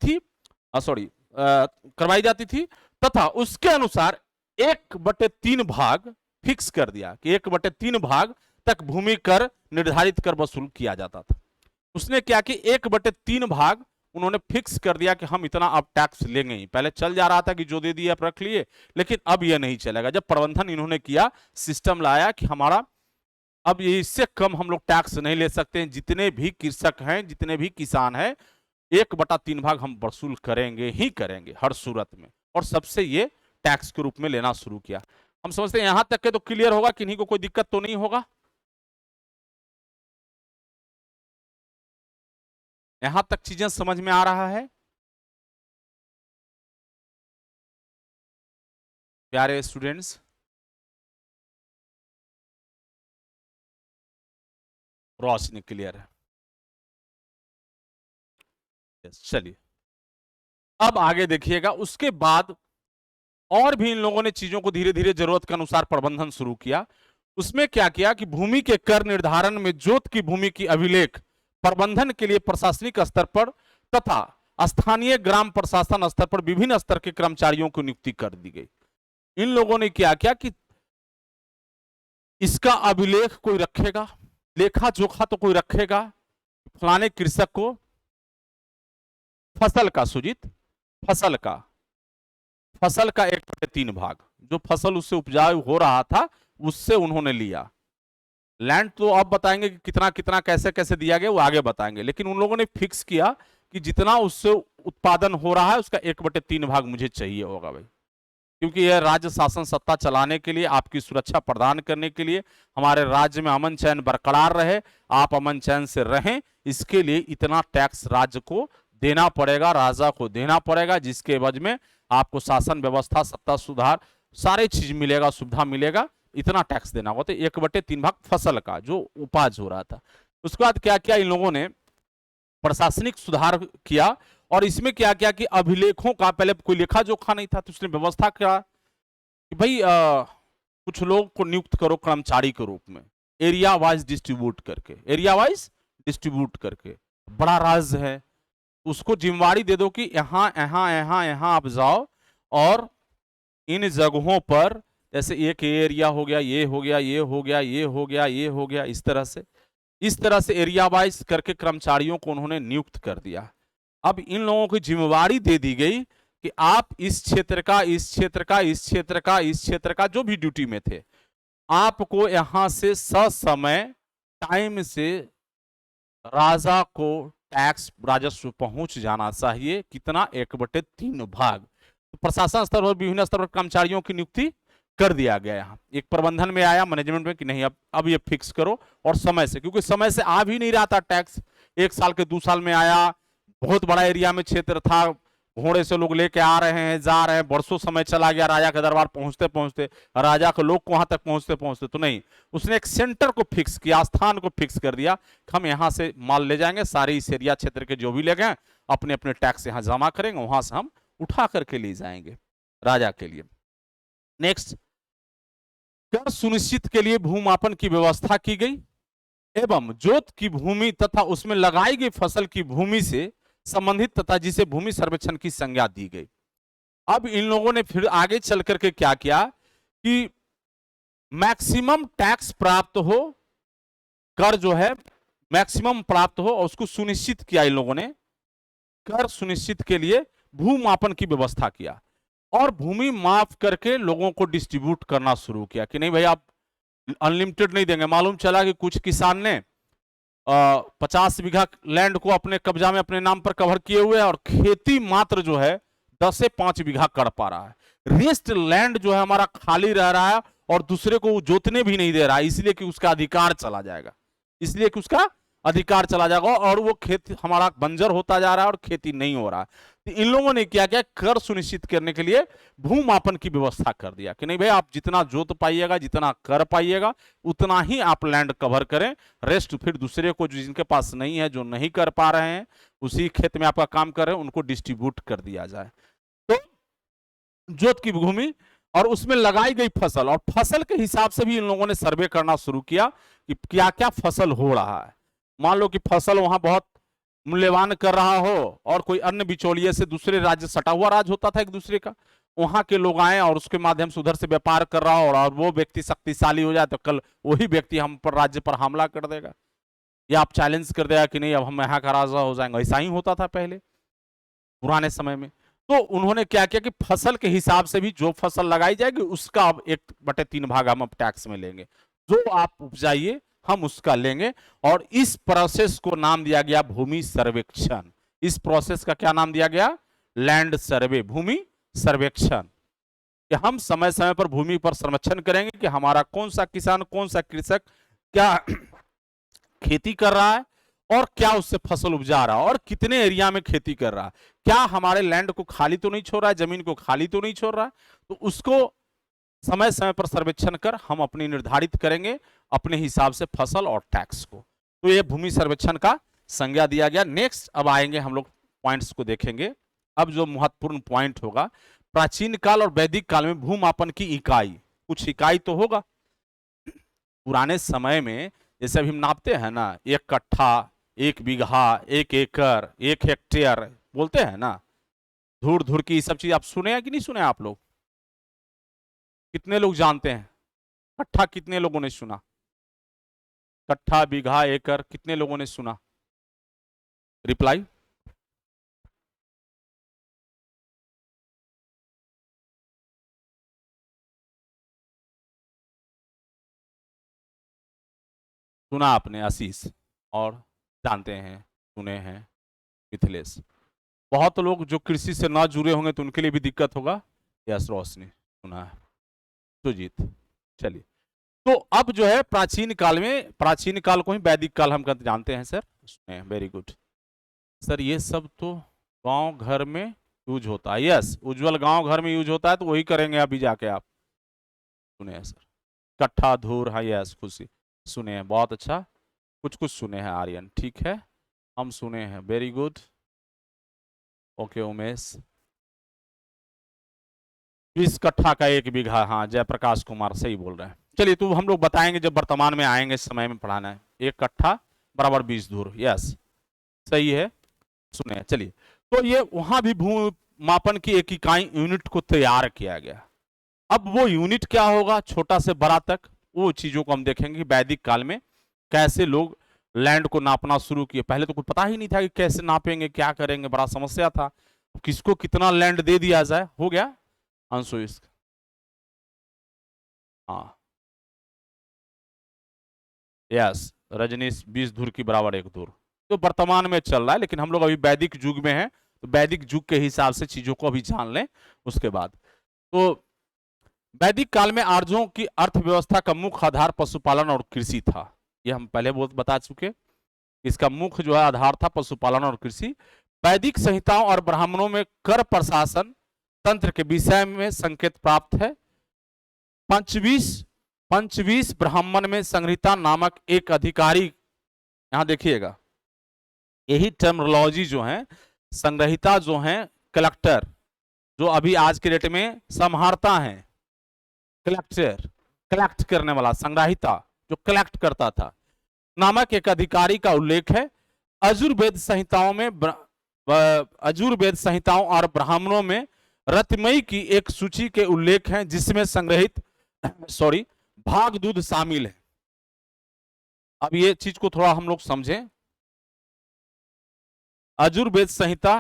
थी तथा उसके अनुसार 1/3 भाग फिक्स कर दिया कि 1/3 भाग तक भूमि कर निर्धारित कर वसूल किया जाता था। उसने क्या कि 1/3 भाग उन्होंने फिक्स कर दिया कि हम इतना अब टैक्स लेंगे ही। पहले चल जा रहा था कि जो दे दिया आप रख लिए, लेकिन अब यह नहीं चलेगा। जब प्रबंधन इन्होंने किया, सिस्टम लाया कि हमारा अब ये इससे कम हम लोग टैक्स नहीं ले सकते हैं, जितने भी कृषक हैं, जितने भी किसान हैं, 1/3 भाग हम वसूल करेंगे ही करेंगे हर सूरत में, और सबसे ये टैक्स के रूप में लेना शुरू किया। हम समझते हैं यहां तक के तो क्लियर होगा, किन्हीं को कोई दिक्कत तो नहीं होगा। यहां तक चीजें समझ में आ रहा है प्यारे स्टूडेंट्स? रोशनी क्लियर है? चलिए अब आगे देखिएगा। उसके बाद और भी इन लोगों ने चीजों को धीरे धीरे जरूरत के अनुसार प्रबंधन शुरू किया। उसमें क्या किया कि भूमि के कर निर्धारण में जोत की भूमि की अभिलेख प्रबंधन के लिए प्रशासनिक स्तर पर तथा स्थानीय ग्राम प्रशासन स्तर पर विभिन्न स्तर के कर्मचारियों को नियुक्ति कर दी गई। इन लोगों ने क्या किया कि इसका अभिलेख कोई रखेगा, लेखा जोखा तो कोई रखेगा, फलाने कृषक को फसल का, सुजीत, फसल का 1/3 भाग, जो फसल उससे उपजाऊ हो रहा था उससे उन्होंने लिया। लैंड तो अब बताएंगे कि कितना कितना कैसे कैसे दिया गया, वो आगे बताएंगे, लेकिन उन लोगों ने फिक्स किया कि जितना उससे उत्पादन हो रहा है उसका 1/3 भाग मुझे चाहिए होगा भाई, क्योंकि यह राज्य शासन सत्ता चलाने के लिए, आपकी सुरक्षा प्रदान करने के लिए, हमारे राज्य में अमन चैन बरकरार रहे, आप अमन चैन से रहें, इसके लिए इतना टैक्स राज्य को देना पड़ेगा, राजा को देना पड़ेगा, जिसके एवज में आपको शासन व्यवस्था, सत्ता सुधार, सारे चीज मिलेगा, सुविधा मिलेगा, इतना टैक्स देना होगा। तो 1/3 भाग फसल का जो उपज हो रहा था। उसके बाद क्या किया इन लोगों ने, प्रशासनिक सुधार किया, और इसमें क्या किया कि अभिलेखों का, पहले कोई लेखा जोखा नहीं था, तो उसने व्यवस्था किया कि भाई कुछ लोग को नियुक्त करो कर्मचारी के रूप में, एरिया वाइज डिस्ट्रीब्यूट करके, एरिया वाइज डिस्ट्रीब्यूट करके, बड़ा राज्य है उसको जिम्मेवारी दे दो कि यहाँ यहाँ यहाँ यहाँ आप जाओ, और इन जगहों पर जैसे एक एरिया हो गया, ये हो गया, ये हो गया, ये हो गया, ये हो गया, इस तरह से एरिया वाइज करके कर्मचारियों को उन्होंने नियुक्त कर दिया। अब इन लोगों की जिम्मेवारी दे दी गई कि आप इस क्षेत्र का, इस क्षेत्र का, इस क्षेत्र का, इस क्षेत्र का, जो भी ड्यूटी में थे, आपको यहां से ससमय टाइम से राजा को टैक्स राजस्व पहुंच जाना चाहिए। कितना? 1/3 भाग। तो प्रशासन स्तर पर, विभिन्न स्तर पर कर्मचारियों की नियुक्ति कर दिया गया। यहाँ एक प्रबंधन में आया, मैनेजमेंट में, कि नहीं अब ये फिक्स करो, और समय से, क्योंकि समय से आ भी नहीं रहा था टैक्स, 1 साल के 2 साल में आया, बहुत बड़ा एरिया में क्षेत्र था, घोड़े से लोग लेके आ रहे हैं, जा रहे हैं, बरसों समय चला गया राजा के दरबार पहुंचते पहुंचते, राजा के लोग को वहां तक पहुंचते पहुंचते। तो नहीं, उसने एक सेंटर को फिक्स किया, स्थान को फिक्स कर दिया, हम यहां से माल ले जाएंगे, सारे इस एरिया क्षेत्र के जो भी ले गए अपने अपने टैक्स यहां जमा करेंगे, वहां से हम उठा करके ले जाएंगे राजा के लिए। नेक्स्ट, कर सुनिश्चित के लिए भूमापन की व्यवस्था की गई, एवं जोत की भूमि तथा उसमें लगाई गई फसल की भूमि से संबंधित तथा जिसे भूमि सर्वेक्षण की संज्ञा दी गई। अब इन लोगों ने फिर आगे चल करके क्या किया कि मैक्सिमम टैक्स प्राप्त हो, कर जो है मैक्सिमम प्राप्त हो, और उसको सुनिश्चित किया इन लोगों ने। कर सुनिश्चित के लिए भूमापन की व्यवस्था किया, और भूमि माफ करके लोगों को डिस्ट्रीब्यूट करना शुरू किया कि नहीं भाई आप अनलिमिटेड नहीं देंगे। मालूम चला कि कुछ किसान ने 50 बीघा लैंड को अपने कब्जा में अपने नाम पर कवर किए हुए हैं, और खेती मात्र जो है 10 से 5 बीघा कर पा रहा है। रेस्ट लैंड जो है हमारा खाली रह रहा है, और दूसरे को जोतने भी नहीं दे रहा है, इसलिए कि उसका अधिकार चला जाएगा, इसलिए कि उसका अधिकार चला जाएगा, और वो खेत हमारा बंजर होता जा रहा है और खेती नहीं हो रहा है। तो इन लोगों ने क्या किया, कर सुनिश्चित करने के लिए भूमापन की व्यवस्था कर दिया कि नहीं भाई आप जितना जोत पाइएगा, जितना कर पाइएगा, उतना ही आप लैंड कवर करें, रेस्ट फिर दूसरे को जिनके पास नहीं है, जो नहीं कर पा रहे हैं, उसी खेत में आपका काम कर रहे हैं, उनको डिस्ट्रीब्यूट कर दिया जाए। तो जोत की भूमि और उसमें लगाई गई फसल, और फसल के हिसाब से भी इन लोगों ने सर्वे करना शुरू किया कि क्या क्या फसल हो रहा है। मान लो कि फसल वहां बहुत मूल्यवान कर रहा हो, और कोई अन्य बिचौलिए से दूसरे राज्य, सटा हुआ राज्य होता था एक दूसरे का, वहां के लोग आए और उसके माध्यम से उधर से व्यापार कर रहा हो, और वो व्यक्ति शक्तिशाली हो जाए, तो कल वही व्यक्ति हम पर, राज्य पर हमला कर देगा, या आप चैलेंज कर देगा कि नहीं अब हम यहाँ का राजा हो जाएंगे। ऐसा ही होता था पहले पुराने समय में। तो उन्होंने क्या किया कि फसल के हिसाब से भी जो फसल लगाई जाएगी उसका अब 1/3 भाग हम अब टैक्स में लेंगे, जो आप उपजाइए हम उसका लेंगे। और इस प्रोसेस को नाम दिया गया भूमि सर्वेक्षण। इस प्रोसेस का क्या नाम दिया गया? लैंड सर्वे, भूमि सर्वेक्षण। कि हम समय समय पर भूमि पर संरक्षण करेंगे कि हमारा कौन सा किसान, कौन सा कृषक क्या खेती कर रहा है, और क्या उससे फसल उपजा रहा है, और कितने एरिया में खेती कर रहा है, क्या हमारे लैंड को खाली तो नहीं छोड़ रहा है, जमीन को खाली तो नहीं छोड़ रहा है। तो उसको समय समय पर सर्वेक्षण कर हम अपनी निर्धारित करेंगे अपने हिसाब से फसल और टैक्स को। तो ये भूमि सर्वेक्षण का संज्ञा दिया गया। नेक्स्ट अब आएंगे हम लोग पॉइंट्स को देखेंगे। अब जो महत्वपूर्ण पॉइंट होगा, प्राचीन काल और वैदिक काल में भूमापन की इकाई, कुछ इकाई तो होगा। पुराने समय में जैसे अभी हम नापते हैं ना, 1 कट्ठा, 1 बीघा, 1 एकड़, 1 हेक्टेयर बोलते हैं ना, धूर धूर की सब चीज आप सुने हैं कि नहीं सुने आप लोग? कितने लोग जानते हैं? कट्ठा कितने लोगों ने सुना? कट्ठा, बीघा, एकड़ कितने लोगों ने सुना? रिप्लाई। सुना आपने आशीष, और जानते हैं, सुने हैं। मिथिलेश। बहुत लोग जो कृषि से ना जुड़े होंगे तो उनके लिए भी दिक्कत होगा। यस रोशनी सुना है। सुजीत। चलिए, तो अब जो है प्राचीन काल में, प्राचीन काल को ही वैदिक काल हम जानते हैं सर। Very good sir. ये सब तो गांव घर में यूज होता है। यस, उज्जवल गांव घर में यूज होता है, तो वही करेंगे अभी जाके आप। सुने हैं सर, कट्ठा धूर। हाँ यस, खुशी सुने हैं, बहुत अच्छा। कुछ कुछ सुने हैं आर्यन, ठीक है, हम सुने हैं, वेरी गुड। ओके उमेश। 20 कट्ठा का 1 बीघा, हाँ जयप्रकाश कुमार सही बोल रहे हैं। चलिए, तो हम लोग बताएंगे जब वर्तमान में आएंगे, समय में पढ़ाना है। 1 कट्ठा बराबर 20 धूर, यस सही है, सुने। चलिए, तो ये वहां भी भू मापन की एक इकाई यूनिट को तैयार किया गया। अब वो यूनिट क्या होगा, छोटा से बड़ा तक, वो चीजों को हम देखेंगे वैदिक काल में कैसे लोग लैंड को नापना शुरू किए। पहले तो कुछ पता ही नहीं था कि कैसे नापेंगे, क्या करेंगे, बड़ा समस्या था। किसको कितना लैंड दे दिया जाए, हो गया अंशु इसका। हाँ यस, रजनीश 20 धूर की बराबर 1 धूर, तो वर्तमान में चल रहा है, लेकिन हम लोग अभी वैदिक युग में हैं, तो वैदिक युग के हिसाब से चीजों को अभी जान लें उसके बाद। तो वैदिक काल में आर्यों की अर्थव्यवस्था का मुख्य आधार पशुपालन और कृषि था। यह हम पहले बहुत बता चुके, इसका मुख्य जो है आधार था पशुपालन और कृषि। वैदिक संहिताओं और ब्राह्मणों में कर प्रशासन तंत्र के विषय में संकेत प्राप्त है। पंचवीस ब्राह्मण में संहिता नामक एक अधिकारी, यहां देखिएगा यही टर्मिनोलॉजी जो है, संग्रहिता जो है कलेक्टर, जो अभी आज के डेट में संहारता है, कलेक्टर कलेक्ट करने वाला, संग्रहिता जो कलेक्ट करता था, नामक एक अधिकारी का उल्लेख है। अजुर्वेद संहिताओं में, अजुर्वेद संहिताओं और ब्राह्मणों में रत्नमयी की एक सूची के उल्लेख हैं, जिसमें संग्रहित भाग दूध शामिल है। अब ये चीज को थोड़ा हम लोग समझें। अजुर्वेद संहिता,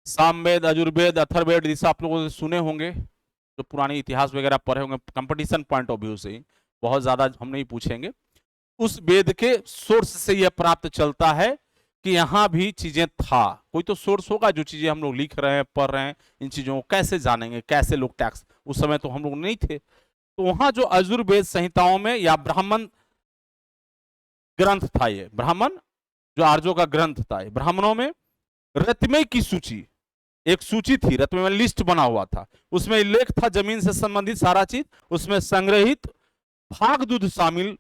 सामवेद, अजुर्वेद, अथर्ववेद, जैसे आप लोगों ने सुने होंगे, जो पुरानी इतिहास वगैरह पढ़े होंगे, कंपटीशन पॉइंट ऑफ व्यू से ही बहुत ज्यादा हम नहीं पूछेंगे। उस वेद के सोर्स से यह प्राप्त चलता है कि यहां भी चीजें था। कोई तो सोर्स होगा, जो चीजें हम लोग लिख रहे हैं, पढ़ रहे हैं, इन चीजों को कैसे जानेंगे, कैसे लोग टैक्स, उस समय तो हम लोग नहीं थे। तो वहां जो अजुर्वेद संहिताओं में या ब्राह्मण ग्रंथ था, ये ब्राह्मण जो आर्यों का ग्रंथ था, ब्राह्मणों में रत्नमयी की सूची, एक सूची थी, रत्नमयी में लिस्ट बना हुआ था, उसमें उल्लेख था जमीन से संबंधित सारा चीज, उसमें संग्रहित भाग दूध शामिल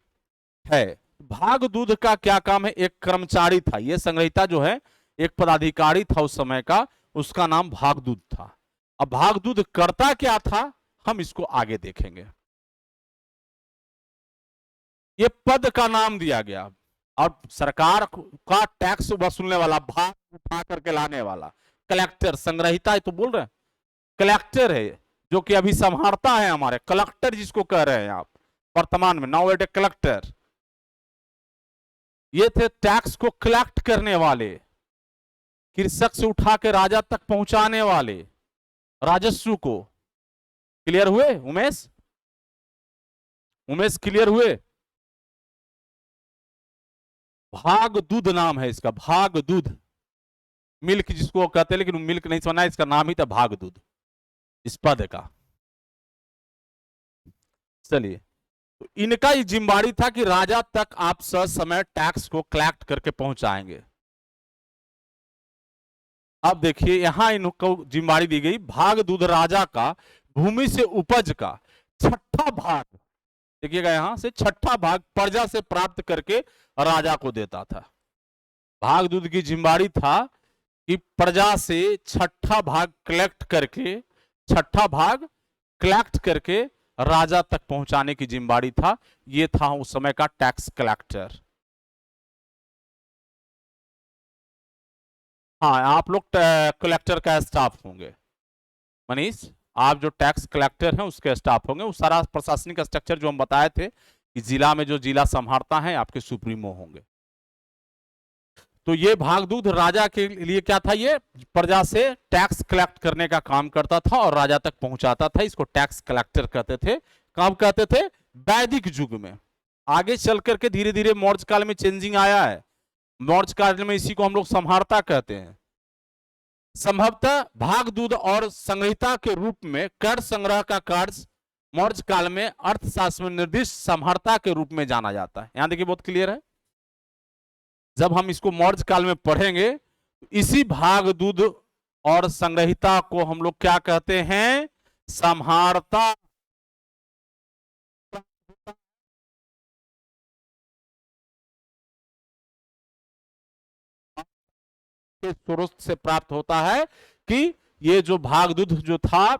है। भाग दूध का क्या काम है, एक कर्मचारी था, यह संग्रहिता जो है एक पदाधिकारी था उस समय का, उसका नाम भाग दूध था। अब भाग दूध करता क्या था, हम इसको आगे देखेंगे। ये पद का नाम दिया गया, और सरकार का टैक्स वसूलने वाला, भाग उठा करके लाने वाला कलेक्टर, संग्रहिता तो बोल रहे हैं, कलेक्टर है जो कि अभी संभालता है हमारे, कलेक्टर जिसको कह रहे हैं आप वर्तमान में, नाउ एट ए कलेक्टर। ये थे टैक्स को कलेक्ट करने वाले, कृषक से उठा के राजा तक पहुंचाने वाले, राजस्व को। क्लियर हुए उमेश? उमेश क्लियर हुए? भाग दूध नाम है इसका, भाग दूध, मिल्क जिसको कहते हैं, लेकिन मिल्क नहीं सुना, इसका नाम ही था भाग दूध इस पद का। चलिए, तो इनका ही जिम्मेवारी था कि राजा तक आप समय टैक्स को कलेक्ट करके पहुंचाएंगे। अब देखिए यहां इनको जिम्मेवारी दी गई, भाग दूध राजा का भूमि से उपज का 6ठा भाग, देखिएगा यहां से 6ठा भाग प्रजा से प्राप्त करके राजा को देता था। भाग दूध की जिम्मेवारी था कि प्रजा से 6ठा भाग कलेक्ट करके, 6ठा भाग कलेक्ट करके राजा तक पहुंचाने की जिम्मेवारी था। यह था उस समय का टैक्स कलेक्टर। हाँ, आप लोग कलेक्टर का स्टाफ होंगे, मनीष आप जो टैक्स कलेक्टर हैं उसके स्टाफ होंगे। उस सारा प्रशासनिक स्ट्रक्चर जो हम बताए थे कि जिला में जो जिला संभालता है आपके सुप्रीमो होंगे। तो ये भागदूध राजा के लिए क्या था, ये प्रजा से टैक्स कलेक्ट करने का काम करता था और राजा तक पहुंचाता था। इसको टैक्स कलेक्टर कहते थे। कब कहते थे? वैदिक युग में। आगे चल करके धीरे धीरे मौर्य काल में चेंजिंग आया है, मौर्य काल में इसी को हम लोग संहारता कहते हैं। संभवतः भाग दूध और संहिता के रूप में कर संग्रह का कार्य मौर्य काल में अर्थशास्त्र में निर्दिष्ट संहारता के रूप में जाना जाता है। यहां देखिए बहुत क्लियर है, जब हम इसको मौर्य काल में पढ़ेंगे तो इसी भाग दूध और संग्रहिता को हम लोग क्या कहते हैं, संहारता। के स्रोत से प्राप्त होता है कि ये जो भाग दूध जो था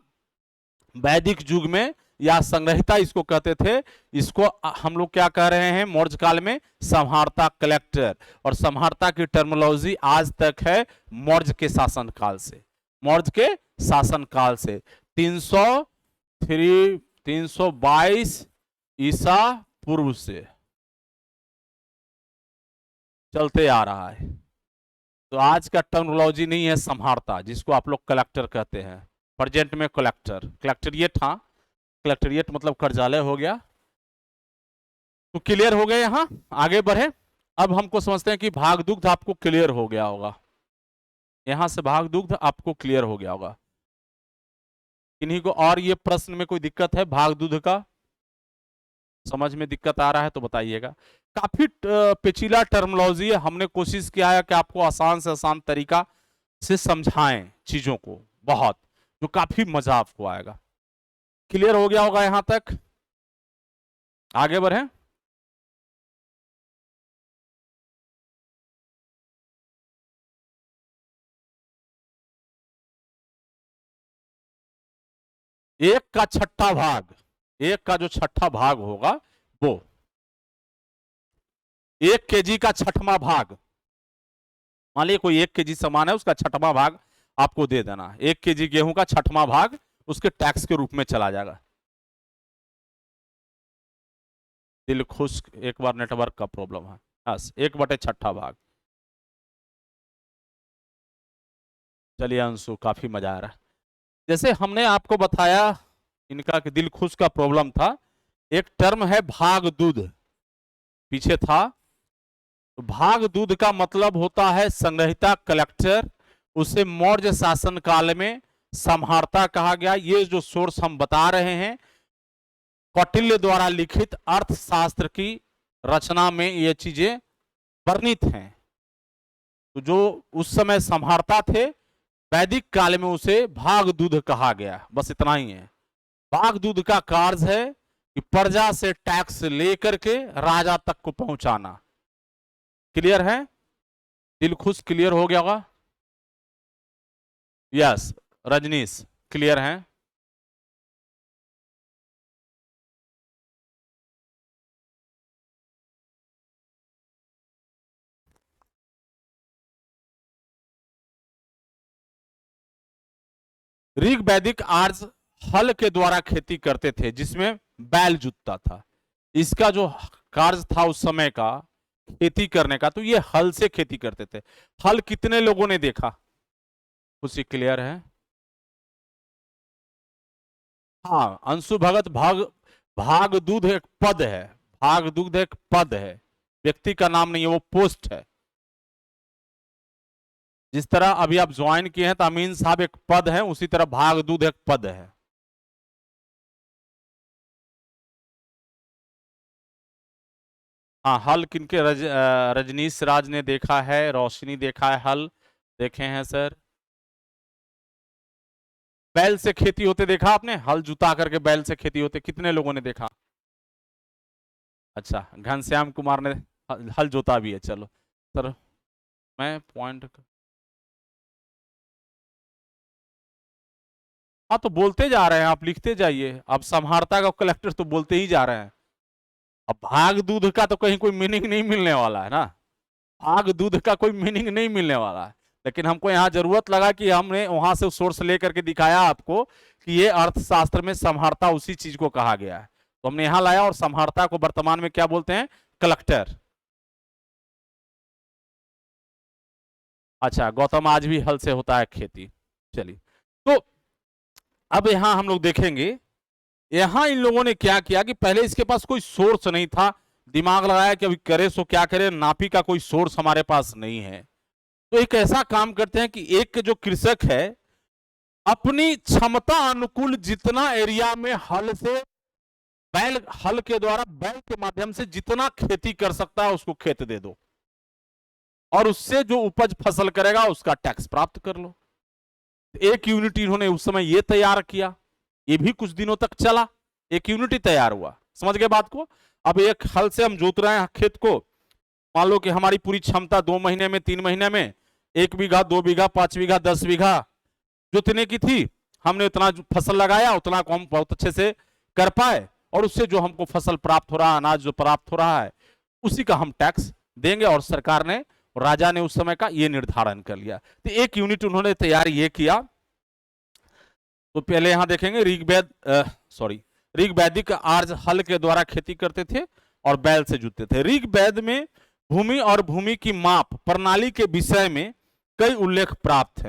वैदिक युग में, या संग्रहिता इसको कहते थे, इसको हम लोग क्या कह रहे हैं मौर्य काल में, संहारता कलेक्टर। और संहारता की टर्मिनोलॉजी आज तक है मौर्य के शासनकाल से, मौर्य के शासनकाल से 322 ईसा पूर्व से चलते आ रहा है। तो आज का टर्मिनोलॉजी नहीं है संहारता, जिसको आप लोग कलेक्टर कहते हैं। प्रेजेंट में कलेक्टर, कलेक्टरिएट, हाँ कलेक्टरिएट मतलब कर्जालय हो गया। तो क्लियर हो गए, यहां आगे बढ़े। अब हमको समझते हैं कि भाग दुग्ध आपको क्लियर हो गया होगा, यहां से भाग दुग्ध आपको क्लियर हो गया होगा। इन्हीं को, और ये प्रश्न में कोई दिक्कत है भाग दुग्ध का, समझ में दिक्कत आ रहा है तो बताइएगा। काफी पेचीला टर्मिनोलॉजी है, हमने कोशिश किया है कि आपको आसान से आसान तरीका से समझाएं चीजों को, बहुत, जो काफी मजा आपको आएगा। क्लियर हो गया होगा यहां तक, आगे बढ़े। एक का छठा भाग, एक का जो छठा भाग होगा वो 1 केजी का छठवां भाग, मान लीजिए कोई 1 केजी सामान है, उसका छठवां भाग आपको दे देना। 1 केजी गेहूं का छठवां भाग उसके टैक्स के रूप में चला जाएगा। दिल खुश, एक बार नेटवर्क का प्रॉब्लम है, बस 1/6 भाग। चलिए अंशु, काफी मजा आ रहा है। जैसे हमने आपको बताया इनका कि दिल खुश का प्रॉब्लम था, एक टर्म है भाग दूध, पीछे था। तो भाग दूध का मतलब होता है संग्रहिता कलेक्टर, उसे मौर्य शासन काल में संहारता कहा गया। ये जो सोर्स हम बता रहे हैं कौटिल्य द्वारा लिखित अर्थशास्त्र की रचना में ये चीजें वर्णित हैं। तो जो उस समय संहारता थे, वैदिक काल में उसे भाग दूध कहा गया, बस इतना ही है। भाग दूध का कार्य है कि प्रजा से टैक्स लेकर के राजा तक को पहुंचाना। क्लियर है, दिल खुश क्लियर हो गया होगा। यस रजनीश, क्लियर है। ऋग वैदिक आर्य हल के द्वारा खेती करते थे, जिसमें बैल जुतता था। इसका जो कार्य था उस समय का खेती करने का, तो ये हल से खेती करते थे। हल कितने लोगों ने देखा, कुछ क्लियर है? हाँ अंशु भगत, भाग दूध एक पद है, भाग दूध एक पद है, व्यक्ति का नाम नहीं है, वो पोस्ट है। जिस तरह अभी आप ज्वाइन किए हैं तो अमीन साहब एक पद है, उसी तरह भाग दूध एक पद है। हाँ हल किनके, रजनीश राज ने देखा है, रोशनी देखा है, हल देखे हैं सर। बैल से खेती होते देखा आपने, हल जुता करके बैल से खेती होते कितने लोगों ने देखा? अच्छा घनश्याम कुमार ने हल जोता भी है। चलो सर मैं पॉइंट, हाँ तो बोलते जा रहे हैं, आप लिखते जाइए। अब संहारता का कलेक्टर तो बोलते ही जा रहे हैं। अब भाग दूध का तो कहीं कोई मीनिंग नहीं मिलने वाला है ना, भाग दूध का कोई मीनिंग नहीं मिलने वाला है। लेकिन हमको यहाँ जरूरत लगा कि हमने वहां से सोर्स लेकर के दिखाया आपको कि ये अर्थशास्त्र में संहारता उसी चीज को कहा गया है, तो हमने यहां लाया। और संहारता को वर्तमान में क्या बोलते हैं? कलेक्टर। अच्छा गौतम, आज भी हल से होता है खेती। चलिए तो अब यहां हम लोग देखेंगे, यहां इन लोगों ने क्या किया कि पहले इसके पास कोई सोर्स नहीं था दिमाग लगाया कि अभी करे सो क्या करे, नापी का कोई सोर्स हमारे पास नहीं है। तो एक ऐसा काम करते हैं कि एक जो कृषक है अपनी क्षमता अनुकूल जितना एरिया में हल के द्वारा बैल के माध्यम से जितना खेती कर सकता है उसको खेत दे दो, और उससे जो उपज फसल करेगा उसका टैक्स प्राप्त कर लो। एक यूनिट इन्होंने उस समय ये तैयार किया, ये भी कुछ दिनों तक चला, एक यूनिट ही तैयार हुआ। समझ गए बात को? अब एक हल से हम जोत रहे हैं खेत को, मान लो कि हमारी पूरी क्षमता 2 महीने में 3 महीने में 1 बीघा 2 बीघा 5 बीघा 10 बीघा जोतने की थी, हमने उतना फसल लगाया, उतना को हम बहुत अच्छे से कर पाए, और उससे जो हमको फसल प्राप्त हो रहा है, अनाज जो प्राप्त हो रहा है, उसी का हम टैक्स देंगे। और सरकार ने, राजा ने उस समय का ये निर्धारण कर लिया। तो एक यूनिट उन्होंने तैयार ये किया। तो पहले यहां देखेंगे ऋग्वैदिक आर्य हल के द्वारा खेती करते थे और बैल से जोतते थे। ऋग्वेद में भूमि और भूमि की माप प्रणाली के विषय में कई उल्लेख प्राप्त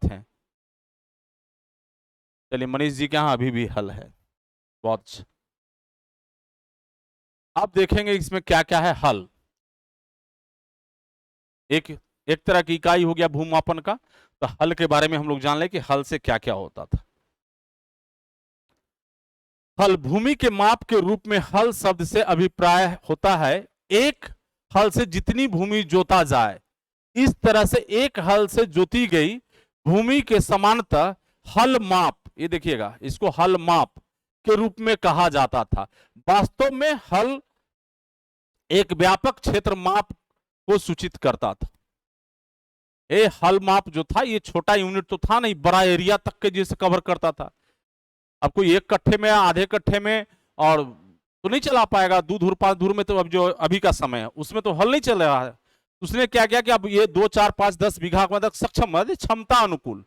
हैं। चलिए, मनीष जी के यहां अभी भी हल है, बहुत अच्छा। अब देखेंगे इसमें क्या क्या है। हल एक तरह की इकाई हो गया भूमापन का, तो हल के बारे में हम लोग जान ले कि हल से क्या क्या होता था। हल भूमि के माप के रूप में हल शब्द से अभिप्राय होता है एक हल से जितनी भूमि जोता जाए। इस तरह से एक हल से जोती गई भूमि के समानतः हल माप, ये देखिएगा, इसको हल माप के रूप में कहा जाता था। वास्तव में हल एक व्यापक क्षेत्र माप को सूचित करता था। ये हल माप जो था ये छोटा यूनिट तो था नहीं, बड़ा एरिया तक के जैसे कवर करता था। अब कोई 1 कट्ठे में, आधे कट्ठे में और तो नहीं चला पाएगा। 2 धूर 5 धूर में तो अब जो अभी का समय है उसमें तो हल नहीं चल रहा है। उसने क्या किया कि अब ये 2 4 5 10 बीघा मतलब सक्षम, क्षमता अनुकूल,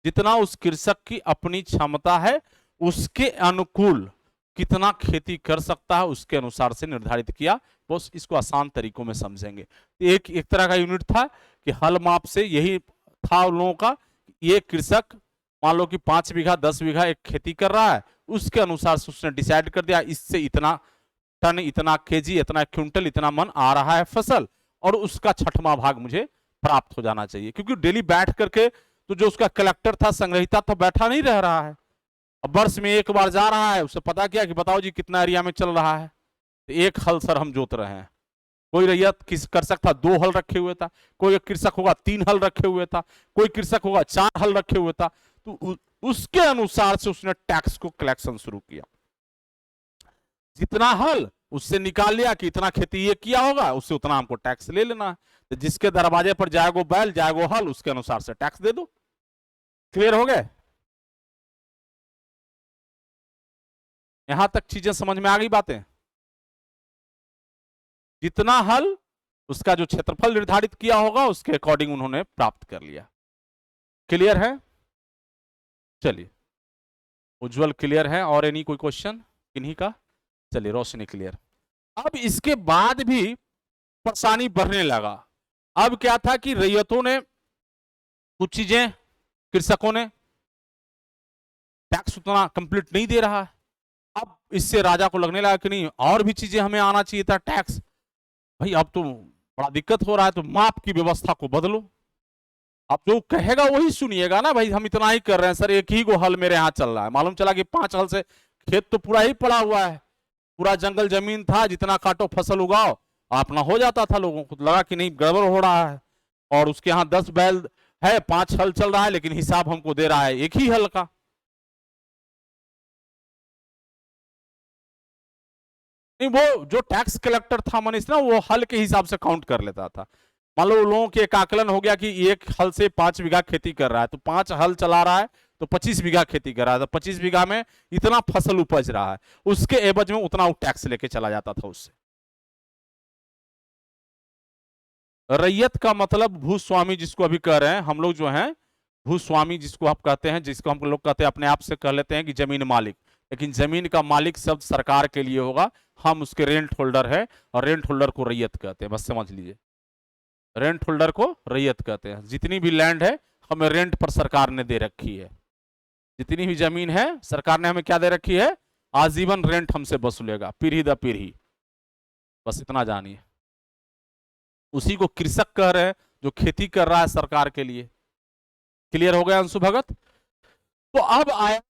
जितना उस कृषक की अपनी क्षमता है उसके अनुकूल कितना खेती कर सकता है उसके अनुसार से निर्धारित किया। बस इसको आसान तरीकों में समझेंगे। एक तरह का यूनिट था कि हल माप से यही था उन लोगों का, ये कृषक मान लो कि 5 बीघा 10 बीघा एक खेती कर रहा है, उसके अनुसार से उसने डिसाइड कर दिया इससे इतना टन, इतना केजी, इतना क्विंटल, इतना मन आ रहा है फसल, और उसका 6वां भाग मुझे प्राप्त हो जाना चाहिए। क्योंकि डेली बैठ करके तो जो उसका कलेक्टर था, संग्रहिता था, बैठा नहीं रह रहा है। अब वर्ष में एक बार जा रहा है, उसे पता किया कि बताओ जी कितना एरिया में चल रहा है, तो एक हल सर हम जोत रहे हैं। कोई रैयत किस कृषक था 2 हल रखे हुए था, कोई कृषक होगा 3 हल रखे हुए था, कोई कृषक होगा 4 हल रखे हुए था। तो उसके अनुसार से उसने टैक्स को कलेक्शन शुरू किया। जितना हल उससे निकाल लिया कि इतना खेती ये किया होगा, उससे उतना हमको टैक्स ले लेना है। तो जिसके दरवाजे पर जाएगो बैल, जाएगो हल, उसके अनुसार से टैक्स दे दो। क्लियर हो गए? यहां तक चीजें समझ में आ गई बातें? जितना हल उसका जो क्षेत्रफल निर्धारित किया होगा उसके अकॉर्डिंग उन्होंने प्राप्त कर लिया। क्लियर है? चलिए, उज्जवल क्लियर है? और एनी कोई क्वेश्चन इन्हीं का? चलिए, रोशनी क्लियर। अब इसके बाद भी परेशानी बढ़ने लगा। अब क्या था कि रैयतों ने कुछ चीजें, कृषकों ने टैक्स उतना कंप्लीट नहीं दे रहा है। अब इससे राजा को लगने लगा कि नहीं, और भी चीजें हमें आना चाहिए था टैक्स। भाई अब तो बड़ा दिक्कत हो रहा है, तो माप की व्यवस्था को बदलो। अब जो कहेगा वही सुनिएगा ना। भाई हम इतना ही कर रहे हैं सर, एक ही गो हल मेरे यहाँ चल रहा है। मालूम चला कि 5 हल से खेत तो पूरा ही पड़ा हुआ है, पूरा जंगल जमीन था, जितना काटो फसल उगाओ अपना हो जाता था। लोगों को लगा कि नहीं गड़बड़ हो रहा है, और उसके यहाँ 10 बैल है, 5 हल चल रहा है, लेकिन हिसाब हमको दे रहा है एक ही हल का। नहीं, वो जो टैक्स कलेक्टर था मनीष ना, वो हल के हिसाब से काउंट कर लेता था। मान लो लोगों के एक आकलन हो गया कि एक हल से 5 बीघा खेती कर रहा है, तो 5 हल चला रहा है तो 25 बीघा खेती कर रहा है, तो 25 बीघा में इतना फसल उपज रहा है, उसके एवज में उतना टैक्स लेके चला जाता था उससे। रैयत का मतलब भूस्वामी जिसको अभी कह रहे हैं हम लोग, जो हैं भूस्वामी जिसको आप कहते हैं, जिसको हम लोग कहते हैं, अपने आप से कह लेते हैं कि जमीन मालिक, लेकिन जमीन का मालिक शब्द सरकार के लिए होगा। हम उसके रेंट होल्डर है, और रेंट होल्डर को रैयत कहते हैं, बस समझ लीजिए। रेंट होल्डर को रैयत कहते हैं। जितनी भी लैंड है हमें रेंट पर सरकार ने दे रखी है, जितनी भी जमीन है सरकार ने हमें क्या दे रखी है, आजीवन रेंट हमसे वसूलेगा, पीढ़ी दर पीढ़ी। बस इतना जानिए। उसी को कृषक कह रहे हैं जो खेती कर रहा है सरकार के लिए। क्लियर हो गया अंशु भगत? तो अब आया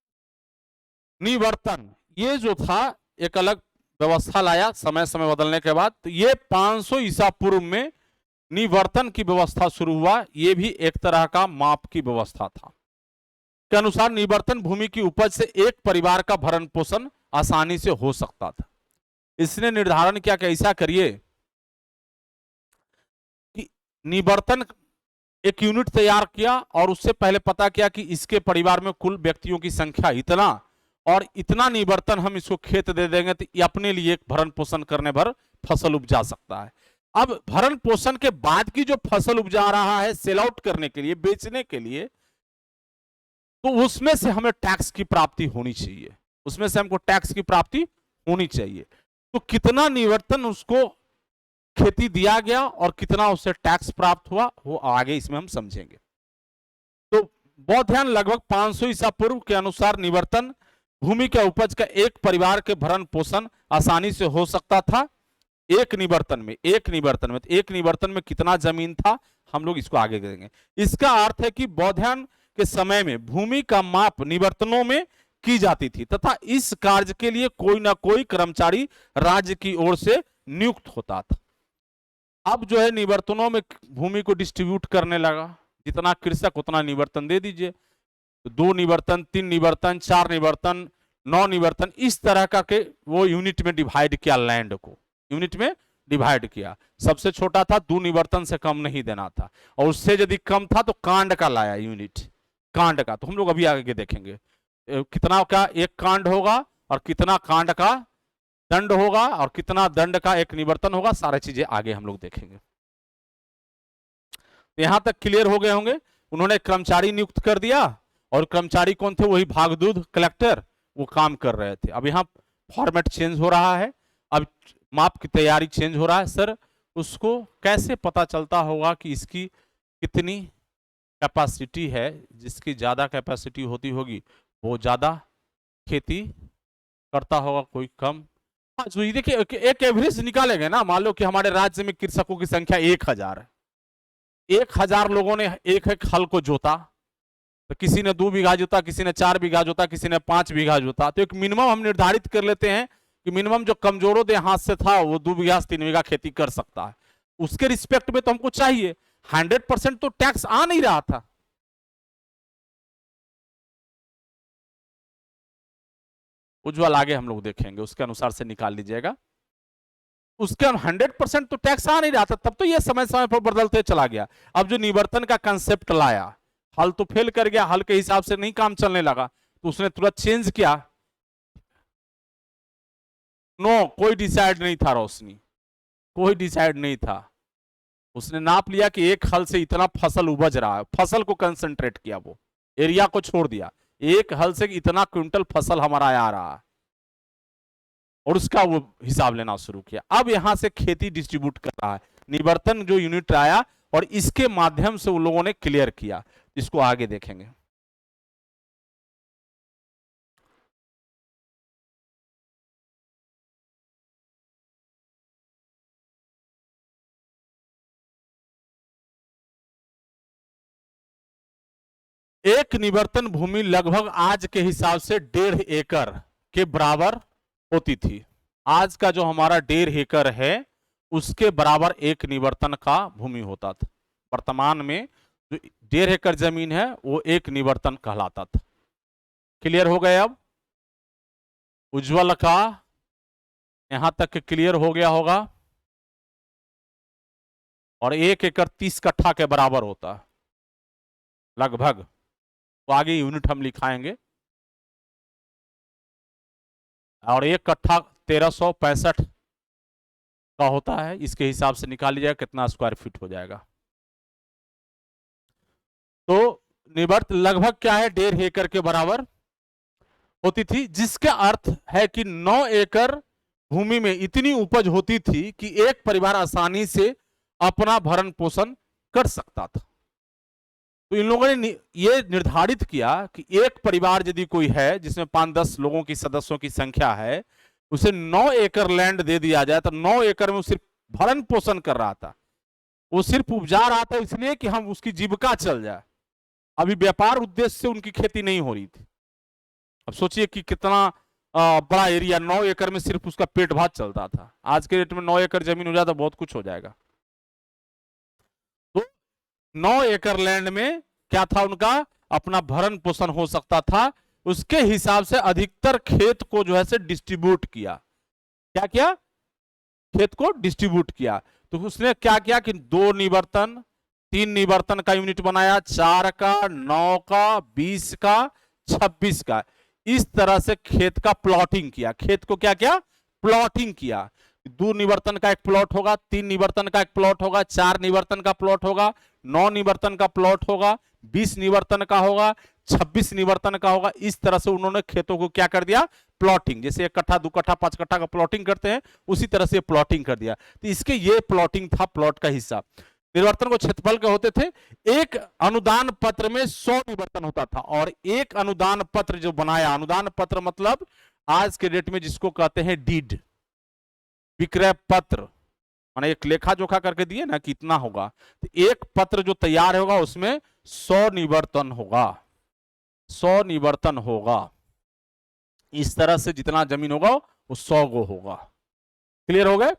निवर्तन। ये जो था एक अलग व्यवस्था लाया समय समय बदलने के बाद। तो ये 500 ईसा पूर्व में निवर्तन की व्यवस्था शुरू हुआ। ये भी एक तरह का माप की व्यवस्था था। के अनुसार निवर्तन भूमि की उपज से एक परिवार का भरण पोषण आसानी से हो सकता था। इसने निर्धारण किया कि ऐसा करिए कि निवर्तन एक यूनिट तैयार किया और उससे पहले पता किया कि इसके परिवार में कुल व्यक्तियों की संख्या इतना और इतना निवर्तन हम इसको खेत दे देंगे तो ये अपने लिए एक भरण पोषण करने भर फसल उपजा सकता है। अब भरण पोषण के बाद की जो फसल उपजा रहा है सेल आउट करने के लिए, बेचने के लिए, तो उसमें से हमें टैक्स की प्राप्ति होनी चाहिए। उसमें से हमको टैक्स की प्राप्ति होनी चाहिए। तो कितना निवर्तन उसको खेती दिया गया और कितना उससे टैक्स प्राप्त हुआ वो आगे इसमें हम समझेंगे। तो बौद्धायन लगभग 500 ईसा पूर्व के अनुसार निवर्तन भूमि के उपज का एक परिवार के भरण पोषण आसानी से हो सकता था। एक निवर्तन में कितना जमीन था हम लोग इसको आगे करेंगे। इसका अर्थ है कि बौद्धायन के समय में भूमि का माप निवर्तनों में की जाती थी तथा इस कार्य के लिए कोई ना कोई कर्मचारी राज्य की ओर से नियुक्त होता था। अब जो है निवर्तनों में भूमि को डिस्ट्रीब्यूट करने लगा, जितना कृषक उतना निवर्तन दे दीजिए। 2 निवर्तन, 3 निवर्तन, 4 निवर्तन, 9 निवर्तन, इस तरह का के वो यूनिट में डिवाइड किया, लैंड को यूनिट में डिवाइड किया। सबसे छोटा था 2 निवर्तन से कम नहीं देना था और उससे यदि कम था तो कांड का लाया यूनिट, कांड का। तो हम लोग अभी आगे देखेंगे कितना का एक कांड होगा और कितना कांड का दंड होगा और कितना दंड का एक निवर्तन होगा, सारी चीजें आगे हम लोग देखेंगे। यहां तक क्लियर हो गए होंगे। उन्होंने कर्मचारी नियुक्त कर दिया और कर्मचारी कौन थे? वही भागदूध कलेक्टर, वो काम कर रहे थे। अब यहाँ फॉर्मेट चेंज हो रहा है, अब माप की तैयारी चेंज हो रहा है। सर उसको कैसे पता चलता होगा कि इसकी कितनी कैपेसिटी है? जिसकी ज्यादा कैपेसिटी होती होगी वो ज्यादा खेती करता होगा, कोई कम। हाँ, तो देखिए एक एवरेज निकालेंगे ना। मान लो कि हमारे राज्य में कृषकों की संख्या 1000 है, 1000 लोगों ने एक एक हल को जोता, तो किसी ने 2 बीघा जोता, किसी ने 4 बीघा जोता, किसी ने 5 बीघा जोता। तो एक मिनिमम हम निर्धारित कर लेते हैं कि मिनिमम जो कमजोरों दे हाथ से था वो 2 बीघा से 3 बीघा खेती कर सकता है। उसके रिस्पेक्ट में तो हमको चाहिए। 100% तो टैक्स आ नहीं रहा था। उज्ज्वल आगे हम लोग देखेंगे, उसके अनुसार से निकाल लीजिएगा। उसके 100% तो टैक्स आ नहीं रहा था, तब तो ये समय समय पर बदलते चला गया। अब जो निवर्तन का कंसेप्ट लाया, हल तो फेल कर गया, हल के हिसाब से नहीं काम चलने लगा, तो उसने तुरंत चेंज किया। नो, कोई डिसाइड नहीं था रोशनी, कोई डिसाइड नहीं था। उसने नाप लिया कि एक हल से इतना फसल उपज रहा है, फसल को कंसंट्रेट किया, वो एरिया को छोड़ दिया। एक हल से इतना क्विंटल फसल हमारा आ रहा है और उसका वो हिसाब लेना शुरू किया। अब यहां से खेती डिस्ट्रीब्यूट कर रहा है। निवर्तन जो यूनिट आया और इसके माध्यम से उन लोगों ने क्लियर किया। इसको आगे देखेंगे। एक निवर्तन भूमि लगभग आज के हिसाब से 1.5 एकड़ के बराबर होती थी। आज का जो हमारा 1.5 एकड़ है उसके बराबर एक निवर्तन का भूमि होता था। वर्तमान में जो 1.5 एकड़ जमीन है वो एक निवर्तन कहलाता था। क्लियर हो गए? अब उज्ज्वल का यहां तक क्लियर हो गया होगा। और 1 एकड़ 30 कट्ठा के बराबर होता है लगभग। तो आगे यूनिट हम लिखाएंगे। और 1 कट्ठा 1365 का होता है। इसके हिसाब से निकाल लीजिएगा कितना स्क्वायर फीट हो जाएगा। तो निवर्त लगभग क्या है? 1.5 एकड़ के बराबर होती थी, जिसका अर्थ है कि 9 एकड़ भूमि में इतनी उपज होती थी कि एक परिवार आसानी से अपना भरण पोषण कर सकता था। तो इन लोगों ने ये निर्धारित किया कि एक परिवार यदि कोई है जिसमें 5-10 लोगों की सदस्यों की संख्या है, उसे 9 एकड़ लैंड दे दिया जाए तो 9 एकड़ में वो सिर्फ भरण पोषण कर रहा था, वो सिर्फ उपजा रहा था इसलिए कि हम उसकी जीविका चल जाए। अभी व्यापार उद्देश्य से उनकी खेती नहीं हो रही थी। अब सोचिए कि कितना बड़ा एरिया, 9 एकड़ में सिर्फ उसका पेट भात चलता था। आज के डेट में 9 एकड़ जमीन हो जाए तो बहुत कुछ हो जाएगा। तो 9 एकड़ लैंड में क्या था, उनका अपना भरण पोषण हो सकता था। उसके हिसाब से अधिकतर खेत को जो है से डिस्ट्रीब्यूट किया। क्या किया? खेत को डिस्ट्रीब्यूट किया। तो उसने क्या किया कि 2 निवर्तन, 3 निवर्तन का यूनिट बनाया, 4 का, 9 का, 20 का, 26 का। इस तरह से खेत का प्लॉटिंग किया। खेत को क्या किया? प्लॉटिंग किया। 2 निवर्तन का एक प्लॉट होगा, 3 निवर्तन का एक प्लॉट होगा, 4 निवर्तन का प्लॉट होगा, 9 निवर्तन का प्लॉट होगा, 20 निवर्तन का होगा, 26 निवर्तन का होगा। इस तरह से उन्होंने खेतों को क्या कर दिया? प्लॉटिंग। जैसे 1 कट्ठा, 2 कट्ठा, 5 कट्ठा का प्लॉटिंग करते हैं, उसी तरह से प्लॉटिंग कर दिया। तो इसके ये प्लॉटिंग था, प्लॉट का हिस्सा। निवर्तन को क्षेत्रफल के होते थे। एक अनुदान पत्र में 100 निवर्तन होता था, और एक अनुदान पत्र जो बनाया, अनुदान पत्र मतलब आज के डेट में जिसको कहते हैं डीड, विक्रय पत्र, माने एक लेखा जोखा करके दिए ना कि इतना होगा, तो एक पत्र जो तैयार होगा उसमें 100 निवर्तन होगा, 100 निवर्तन होगा। इस तरह से जितना जमीन होगा वो 100 गो होगा। क्लियर हो गए?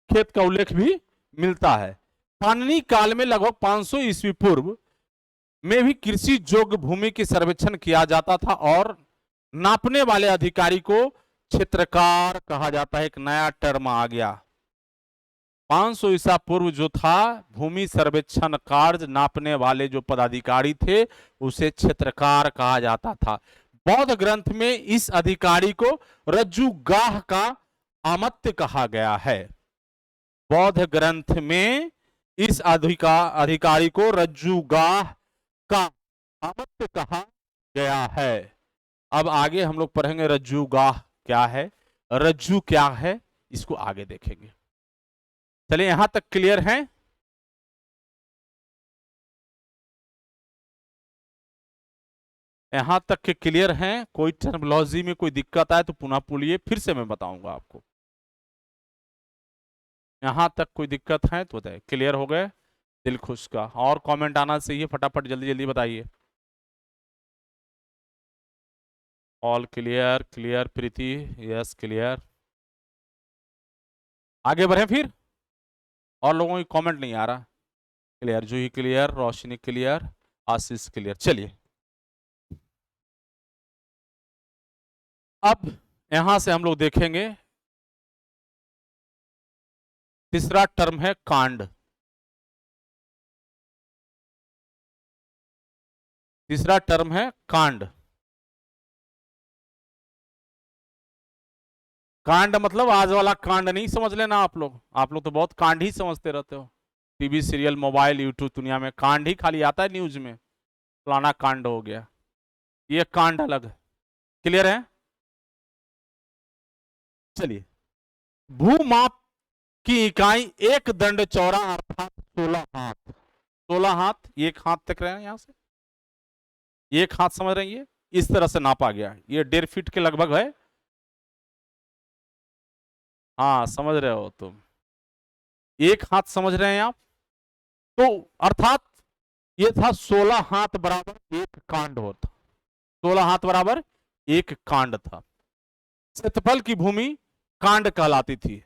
खेत का उल्लेख भी मिलता है। पाणिनि काल में लगभग 500 ईस्वी पूर्व में भी कृषि योग्य भूमि की सर्वेक्षण किया जाता था, और नापने वाले अधिकारी को क्षेत्रकार कहा जाता है। एक नया टर्म आ गया। 500 ईसा पूर्व जो था, भूमि सर्वेक्षण कार्य नापने वाले जो पदाधिकारी थे उसे क्षेत्रकार कहा जाता था। बौद्ध ग्रंथ में इस अधिकारी को रज्जुगाह का अमात्य कहा गया है। बौद्ध ग्रंथ में इस अधिकारी को रज्जुगाह का अमात्य कहा गया है। अब आगे हम लोग पढ़ेंगे रज्जुगाह क्या है, रज्जु क्या है, इसको आगे देखेंगे। चलिए, यहां तक क्लियर है? यहां तक के क्लियर हैं? कोई टर्मिनोलॉजी में कोई दिक्कत आए तो पुनः बोलिए, फिर से मैं बताऊंगा आपको। यहां तक कोई दिक्कत है तो बताइए। क्लियर हो गए? दिल खुश का। और कमेंट आना चाहिए, फटाफट जल्दी जल्दी बताइए। All clear? Clear Preeti? Yes clear. आगे बढ़े फिर। और लोगों की कमेंट नहीं आ रहा। क्लियर, जूही क्लियर, रोशनी क्लियर, आशीष क्लियर। चलिए, अब यहां से हम लोग देखेंगे तीसरा टर्म है कांड। तीसरा टर्म है कांड। कांड मतलब आज वाला कांड नहीं समझ लेना आप लोग। आप लोग तो बहुत कांड ही समझते रहते हो। टीवी सीरियल, मोबाइल, यूट्यूब, दुनिया में कांड ही खाली आता है न्यूज में, फलाना कांड हो गया। ये कांड अलग है। क्लियर है? चलिए, भूमाप की इकाई एक दंड चौड़ा अर्थात 16 हाथ। 16 हाथ, एक हाथ तक रहे हैं यहां से, एक हाथ समझ रहे हैं? ये इस तरह से नापा गया। ये 1.5 फीट के लगभग है। हाँ, समझ रहे हो तुम? एक हाथ समझ रहे हैं आप? तो अर्थात ये था 16 हाथ बराबर एक कांड होता। 16 हाथ बराबर एक कांड था। क्षेत्रफल की भूमि कांड कहलाती थी।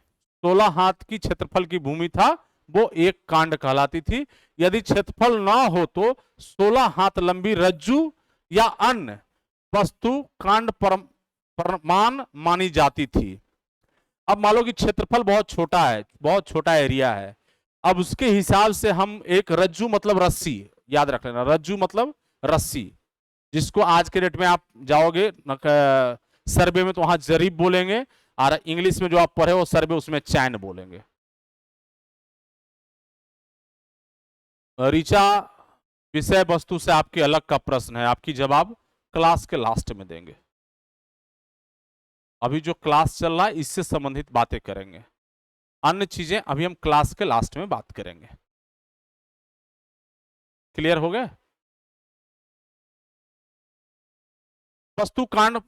16 हाथ की क्षेत्रफल की भूमि था, वो एक कांड कहलाती थी। यदि क्षेत्रफल ना हो तो 16 हाथ लंबी रज्जु या अन्य वस्तु कांड प्रमाण मानी जाती थी। अब मान लो कि क्षेत्रफल बहुत छोटा है, बहुत छोटा एरिया है। अब उसके हिसाब से हम एक रज्जु मतलब रस्सी, याद रख लेना, रज्जु मतलब रस्सी, जिसको आज के डेट में आप जाओगे सर्वे में तो वहां जरीब बोलेंगे, और इंग्लिश में जो आप पढ़े हो सर्वे उसमें चैन बोलेंगे। ऋचा, विषय वस्तु से आपके अलग का प्रश्न है, आपकी जवाब क्लास के लास्ट में देंगे। अभी जो क्लास चल रहा है इससे संबंधित बातें करेंगे, अन्य चीजें अभी हम क्लास के लास्ट में बात करेंगे। क्लियर हो गए? वस्तु कांड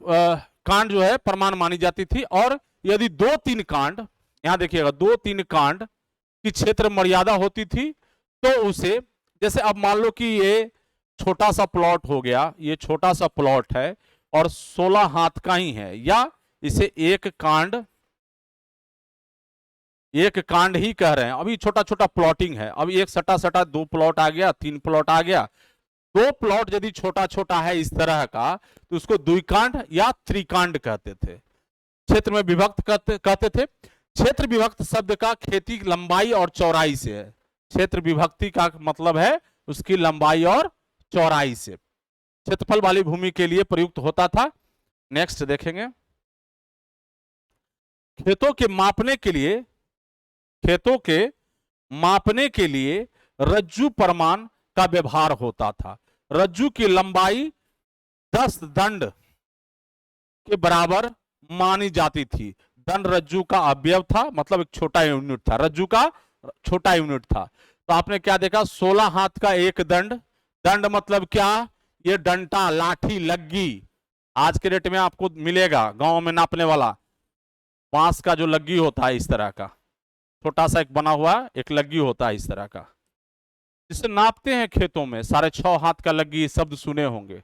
कांड जो है प्रमाण मानी जाती थी, और यदि 2-3 कांड, यहां देखिएगा 2-3 कांड की क्षेत्र मर्यादा होती थी तो उसे, जैसे अब मान लो कि ये छोटा सा प्लॉट हो गया, ये छोटा सा प्लॉट है और 16 हाथ का ही है, या इसे एक कांड ही कह रहे हैं। अभी छोटा छोटा प्लॉटिंग है, अभी एक सटा सटा 2 प्लॉट आ गया, 3 प्लॉट आ गया। 2 प्लॉट यदि छोटा छोटा है इस तरह का तो उसको द्विकांड या त्रिकांड कहते थे, क्षेत्र में विभक्त कहते थे। क्षेत्र विभक्त शब्द का खेती लंबाई और चौड़ाई से है। क्षेत्र विभक्ति का मतलब है उसकी लंबाई और चौड़ाई से, क्षेत्रफल वाली भूमि के लिए प्रयुक्त होता था। नेक्स्ट देखेंगे, खेतों के मापने के लिए रज्जु प्रमाण का व्यवहार होता था। रज्जु की लंबाई 10 दंड के बराबर मानी जाती थी। दंड रज्जु का अवयव था, मतलब एक छोटा यूनिट था, रज्जु का छोटा यूनिट था। तो आपने क्या देखा, 16 हाथ का एक दंड। दंड मतलब क्या, ये डंटा, लाठी, लग्गी, आज के डेट में आपको मिलेगा गांव में नापने वाला बांस का जो लग्गी होता है, इस तरह का छोटा सा एक बना हुआ एक लग्गी होता है इस तरह का, जिसे नापते हैं खेतों में। 6.5 हाथ का लग्गी शब्द सुने होंगे।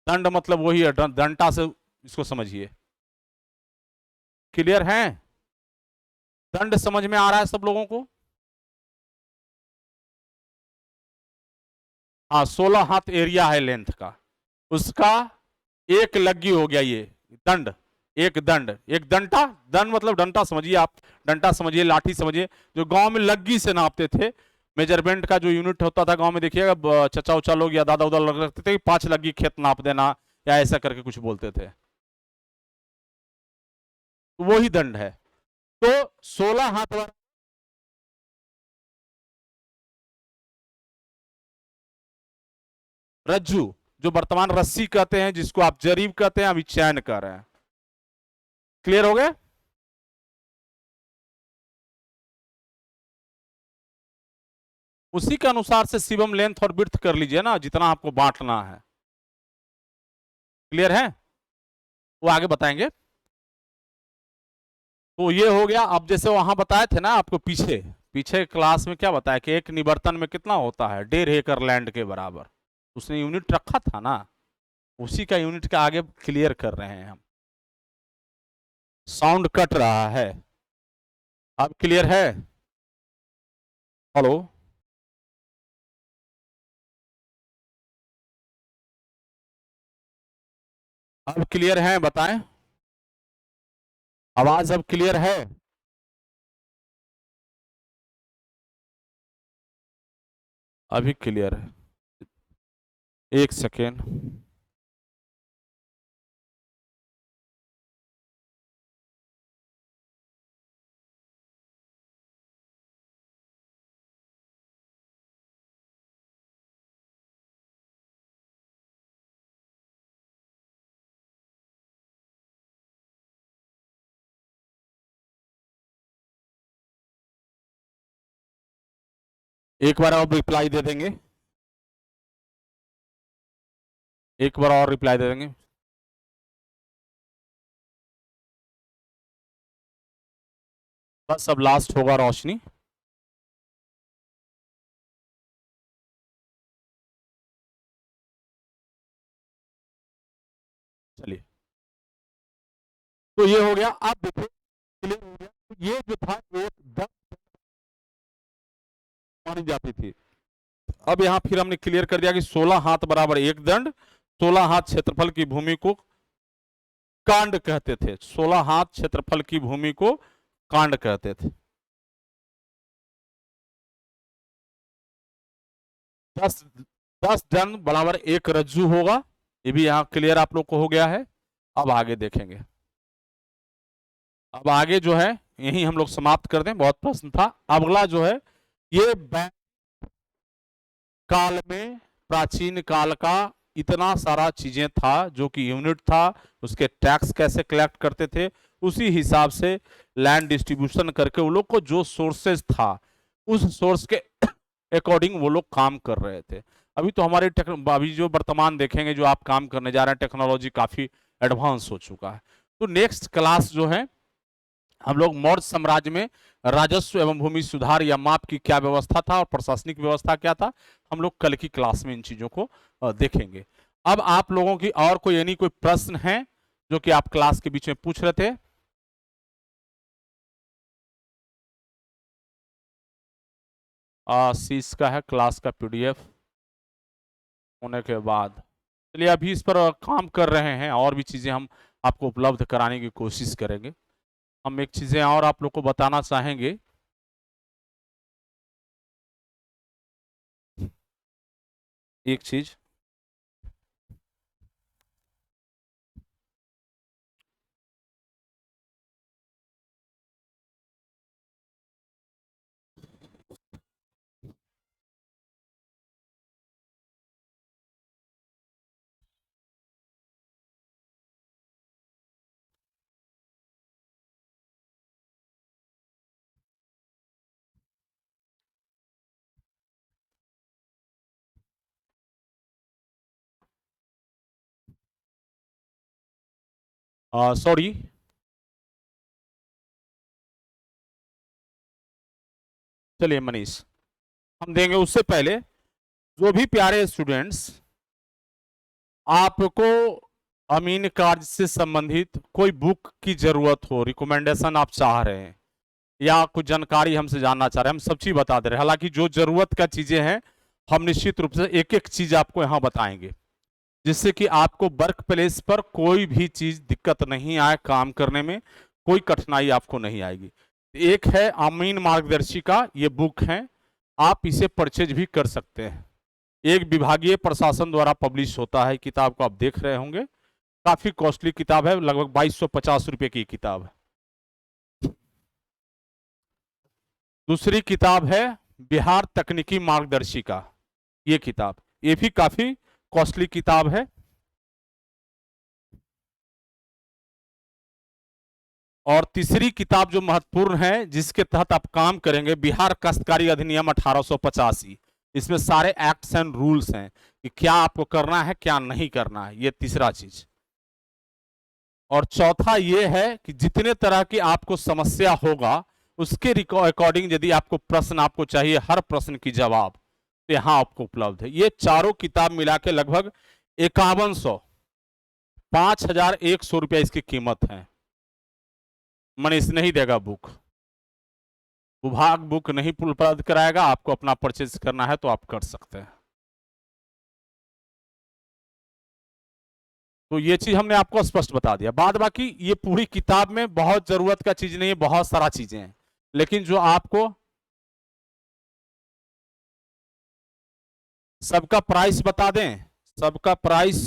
दंड मतलब वही है, डंटा से इसको समझिए। क्लियर है? दंड समझ में आ रहा है सब लोगों को? हाँ, 16 हाथ एरिया है लेंथ का, उसका एक लग्गी हो गया ये दंड, एक दंड, एक डंटा। दंड मतलब डंटा समझिए आप, डंटा समझिए, लाठी समझिए। जो गांव में लग्गी से नापते थे, मेजरमेंट का जो यूनिट होता था गांव में, देखिएगा चचा उचा लोग या दादा उदा लोग रखते थे 5 लग्गी खेत नाप देना, या ऐसा करके कुछ बोलते थे, वो ही दंड है। तो 16 हाथ वाला रज्जू, जो वर्तमान रस्सी कहते हैं, जिसको आप जरीब कहते हैं, अभी चैन कर रहे हैं। क्लियर हो गया? उसी के अनुसार से शिवम लेंथ और विड्थ कर लीजिए ना, जितना आपको बांटना है। क्लियर है? वो आगे बताएंगे। तो ये हो गया। अब जैसे वहां बताए थे ना आपको, पीछे क्लास में क्या बताया कि एक निवर्तन में कितना होता है, 1.5 एकड़ लैंड के बराबर। उसने यूनिट रखा था ना, उसी का यूनिट का आगे क्लियर कर रहे हैं हम। साउंड कट रहा है, अब क्लियर है? हेलो, अब क्लियर है? बताएं, आवाज अब क्लियर है? अभी क्लियर है, एक सेकेंड। एक बार और रिप्लाई दे देंगे, एक बार और रिप्लाई दे देंगे। बस अब लास्ट होगा रोशनी। चलिए, तो ये हो गया। अब देखो क्लियर हो गया। तो ये जो था एक 10 मानी जाती थी। अब यहां फिर हमने क्लियर कर दिया कि 16 हाथ बराबर एक दंड, 16 हाथ क्षेत्रफल की भूमि को कांड कहते थे। 16 हाथ क्षेत्रफल की भूमि को कांड कहते थे। 10 दंड बराबर एक रज्जू होगा। ये भी यहां क्लियर आप लोग को हो गया है। अब आगे देखेंगे। अब आगे जो है यही हम लोग समाप्त कर दें, बहुत प्रश्न था। अगला जो है, ये काल में, प्राचीन काल का इतना सारा चीजें था, जो कि यूनिट था, उसके टैक्स कैसे कलेक्ट करते थे, उसी हिसाब से लैंड डिस्ट्रीब्यूशन करके वो लोग को जो सोर्सेज था, उस सोर्स के अकॉर्डिंग वो लोग काम कर रहे थे। अभी तो हमारे अभी जो वर्तमान देखेंगे, जो आप काम करने जा रहे हैं, टेक्नोलॉजी काफी एडवांस हो चुका है। तो नेक्स्ट क्लास जो है हम लोग मौर्य साम्राज्य में राजस्व एवं भूमि सुधार या माप की क्या व्यवस्था था और प्रशासनिक व्यवस्था क्या था, हम लोग कल की क्लास में इन चीजों को देखेंगे। अब आप लोगों की और कोई यानी कोई प्रश्न है जो कि आप क्लास के बीच में पूछ रहे थे? शीश का है क्लास का पीडीएफ होने के बाद, चलिए अभी इस पर काम कर रहे हैं, और भी चीजें हम आपको उपलब्ध कराने की कोशिश करेंगे। हम एक चीजें और आप लोग को बताना चाहेंगे, एक चीज सॉरी, चलिए मनीष हम देंगे। उससे पहले जो भी प्यारे स्टूडेंट्स आपको अमीन कार्य से संबंधित कोई बुक की जरूरत हो, रिकमेंडेशन आप चाह रहे हैं या कुछ जानकारी हमसे जानना चाह रहे हैं, हम सब चीज बता दे रहे हैं। हालांकि जो जरूरत का चीजें हैं हम निश्चित रूप से एक एक चीज आपको यहाँ बताएंगे, जिससे कि आपको वर्क प्लेस पर कोई भी चीज दिक्कत नहीं आए, काम करने में कोई कठिनाई आपको नहीं आएगी। एक है अमीन मार्गदर्शिका, ये बुक है, आप इसे परचेज भी कर सकते हैं। एक विभागीय प्रशासन द्वारा पब्लिश होता है, किताब को आप देख रहे होंगे, काफी कॉस्टली किताब है, लगभग 2250 रुपए की किताब है। दूसरी किताब है बिहार तकनीकी मार्गदर्शिका, ये किताब, ये भी काफी कॉस्टली किताब है। और तीसरी किताब जो महत्वपूर्ण है, जिसके तहत आप काम करेंगे, बिहार काश्तकारी अधिनियम 1885। इसमें सारे एक्ट्स एंड रूल्स हैं कि क्या आपको करना है क्या नहीं करना है, ये तीसरा चीज। और चौथा ये है कि जितने तरह की आपको समस्या होगा उसके अकॉर्डिंग यदि आपको प्रश्न आपको चाहिए, हर प्रश्न की जवाब तो यहां आपको उपलब्ध है। ये चारों किताब मिला के लगभग 5100, 5100 रुपया इसकी कीमत है। मनीष नहीं देगा बुक, विभाग बुक नहीं उपलब्ध कराएगा, आपको अपना परचेज करना है तो आप कर सकते हैं। तो ये चीज हमने आपको स्पष्ट बता दिया। बाद बाकी ये पूरी किताब में बहुत जरूरत का चीज नहीं है, बहुत सारा चीजें हैं, लेकिन जो आपको सबका प्राइस बता दें, सबका प्राइस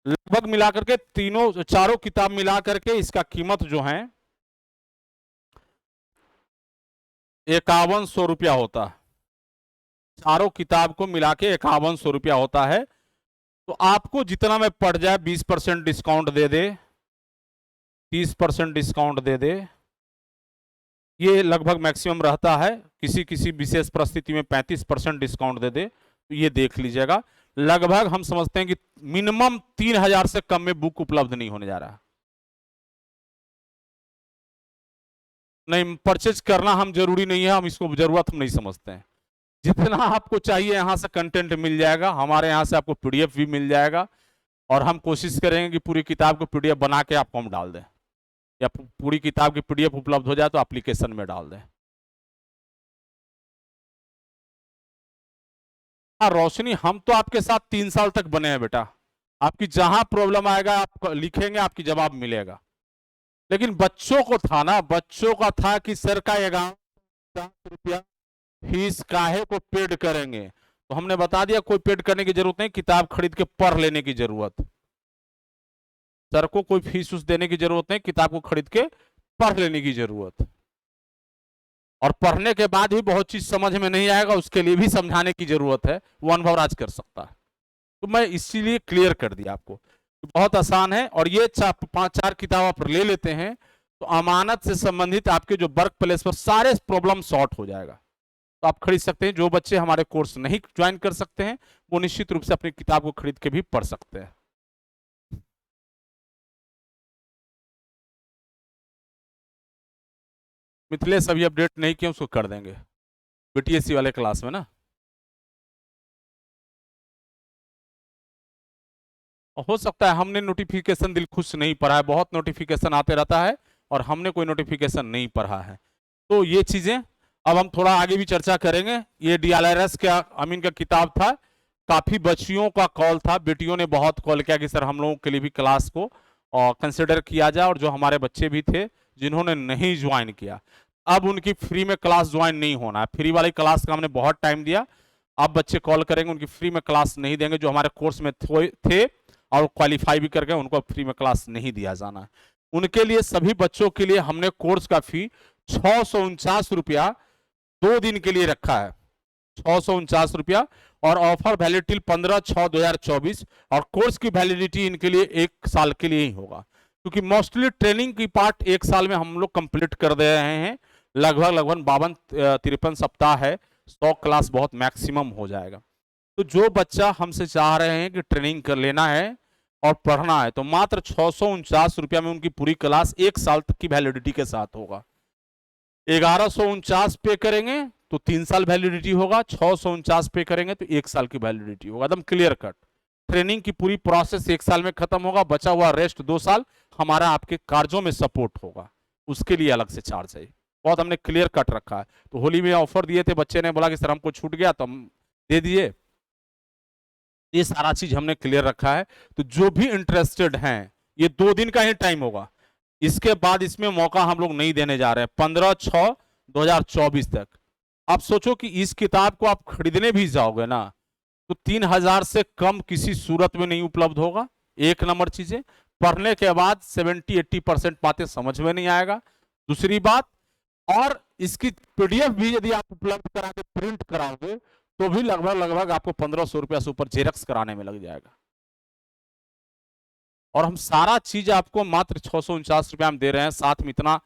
लगभग मिलाकर के तीनों चारों किताब मिलाकर के इसका कीमत जो है 5100 रुपया होता है। चारों किताब को मिला के 5100 रुपया होता है। तो आपको जितना में पड़ जाए 20% डिस्काउंट दे दे, 30% डिस्काउंट दे दे, ये लगभग मैक्सिमम रहता है। किसी किसी विशेष परिस्थिति में 35% डिस्काउंट दे दे, तो ये देख लीजिएगा। लगभग हम समझते हैं कि मिनिमम 3000 से कम में बुक उपलब्ध नहीं होने जा रहा। नहीं, परचेज करना हम जरूरी नहीं है, हम इसको जरूरत हम नहीं समझते हैं। जितना आपको चाहिए यहाँ से कंटेंट मिल जाएगा, हमारे यहाँ से आपको पीडीएफ भी मिल जाएगा, और हम कोशिश करेंगे कि पूरी किताब को पीडीएफ बना के आपको हम डाल दें, या पूरी किताब की पीडीएफ उपलब्ध हो जाए तो एप्लीकेशन में डाल दें। हाँ रोशनी, हम तो आपके साथ 3 साल तक बने हैं बेटा, आपकी जहां प्रॉब्लम आएगा आप लिखेंगे, आपकी जवाब मिलेगा। लेकिन बच्चों को था ना, बच्चों का था कि सर का 11 फीस काहे को पेड करेंगे, तो हमने बता दिया कोई पेड करने की जरूरत नहीं, किताब खरीद के पढ़ लेने की जरूरत। सर को कोई फीस उस देने की जरूरत नहीं, किताब को खरीद के पढ़ लेने की जरूरत। और पढ़ने के बाद ही बहुत चीज समझ में नहीं आएगा, उसके लिए भी समझाने की जरूरत है, वो अनुभव राज कर सकता है। तो मैं इसीलिए क्लियर कर दिया आपको, बहुत आसान है। और ये 5-4 किताब आप ले लेते हैं तो अमानत से संबंधित आपके जो वर्क प्लेस पर सारे प्रॉब्लम सॉर्ट हो जाएगा, तो आप खरीद सकते हैं। जो बच्चे हमारे कोर्स नहीं ज्वाइन कर सकते हैं वो निश्चित रूप से अपनी किताब को खरीद के भी पढ़ सकते हैं। मिथिलेश अभी अपडेट नहीं किया, उसको कर देंगे बीटीएससी वाले क्लास में ना। हो सकता है हमने नोटिफिकेशन दिल खुश नहीं पढ़ा है, बहुत नोटिफिकेशन आते रहता है और हमने कोई नोटिफिकेशन नहीं पढ़ा है। तो ये चीजें अब हम थोड़ा आगे भी चर्चा करेंगे। ये DLRS का अमीन का किताब था, काफी बच्चियों का कॉल था, बेटियों ने बहुत कॉल किया कि सर हम लोगों के लिए भी क्लास को कंसिडर किया जाए, और जो हमारे बच्चे भी थे जिन्होंने नहीं ज्वाइन किया, अब उनकी फ्री में क्लास ज्वाइन नहीं होना है। फ्री वाली क्लास का हमने बहुत टाइम दिया, अब बच्चे कॉल करेंगे उनकी फ्री में क्लास नहीं देंगे, जो हमारे कोर्स में थे और क्वालिफाई भी कर गए उनको फ्री में क्लास नहीं दिया जाना है। उनके लिए सभी बच्चों के लिए हमने कोर्स का फी 649 रुपया 2 दिन के लिए रखा है, 649 रुपया, और ऑफर वैलिडिटी 15/6/2024, और कोर्स की वैलिडिटी इनके लिए 1 साल के लिए ही होगा, क्योंकि मोस्टली ट्रेनिंग की पार्ट 1 साल में हम लोग कंप्लीट कर दे रहे हैं। लगभग 52-53 सप्ताह है, 100 क्लास बहुत मैक्सिमम हो जाएगा। तो जो बच्चा हमसे चाह रहे हैं कि ट्रेनिंग कर लेना है और पढ़ना है, तो मात्र 649 रुपया में उनकी पूरी क्लास 1 साल तक की वैलिडिटी के साथ होगा। 1149 पे करेंगे तो 3 साल वैलिडिटी होगा, 649 पे करेंगे तो 1 साल की वैलिडिटी होगा, एकदम क्लियर कट। ट्रेनिंग की पूरी प्रोसेस 1 साल में खत्म होगा, बचा हुआ रेस्ट 2 साल हमारा आपके कार्यों में सपोर्ट होगा, उसके लिए अलग से चार्ज है। बहुत हमने क्लियर कट रखा है। तो होली में ऑफर दिए थे, बच्चे ने बोला कि सर हमको छूट गया तो हम दे दिए, ये सारा चीज हमने क्लियर रखा है। तो जो भी इंटरेस्टेड हैं, ये 2 दिन का ही टाइम होगा, इसके बाद इसमें मौका हम लोग नहीं देने जा रहे हैं 15/6/2024 तक। आप सोचो कि इस किताब को आप खरीदने भी जाओगे ना तो 3000 से कम किसी सूरत में नहीं उपलब्ध होगा। 1 नंबर चीजें पढ़ने के बाद 70-80% बातें समझ में नहीं आएगा। दूसरी बात, और इसकी पीडीएफ भी यदि आप उपलब्ध करा के प्रिंट कराओगे तो भी लगभग आपको 1500 रुपया से ऊपर जेरक्स कराने में लग जाएगा, और हम सारा चीज आपको मात्र 649 रुपया में दे रहे हैं। साथ में इतना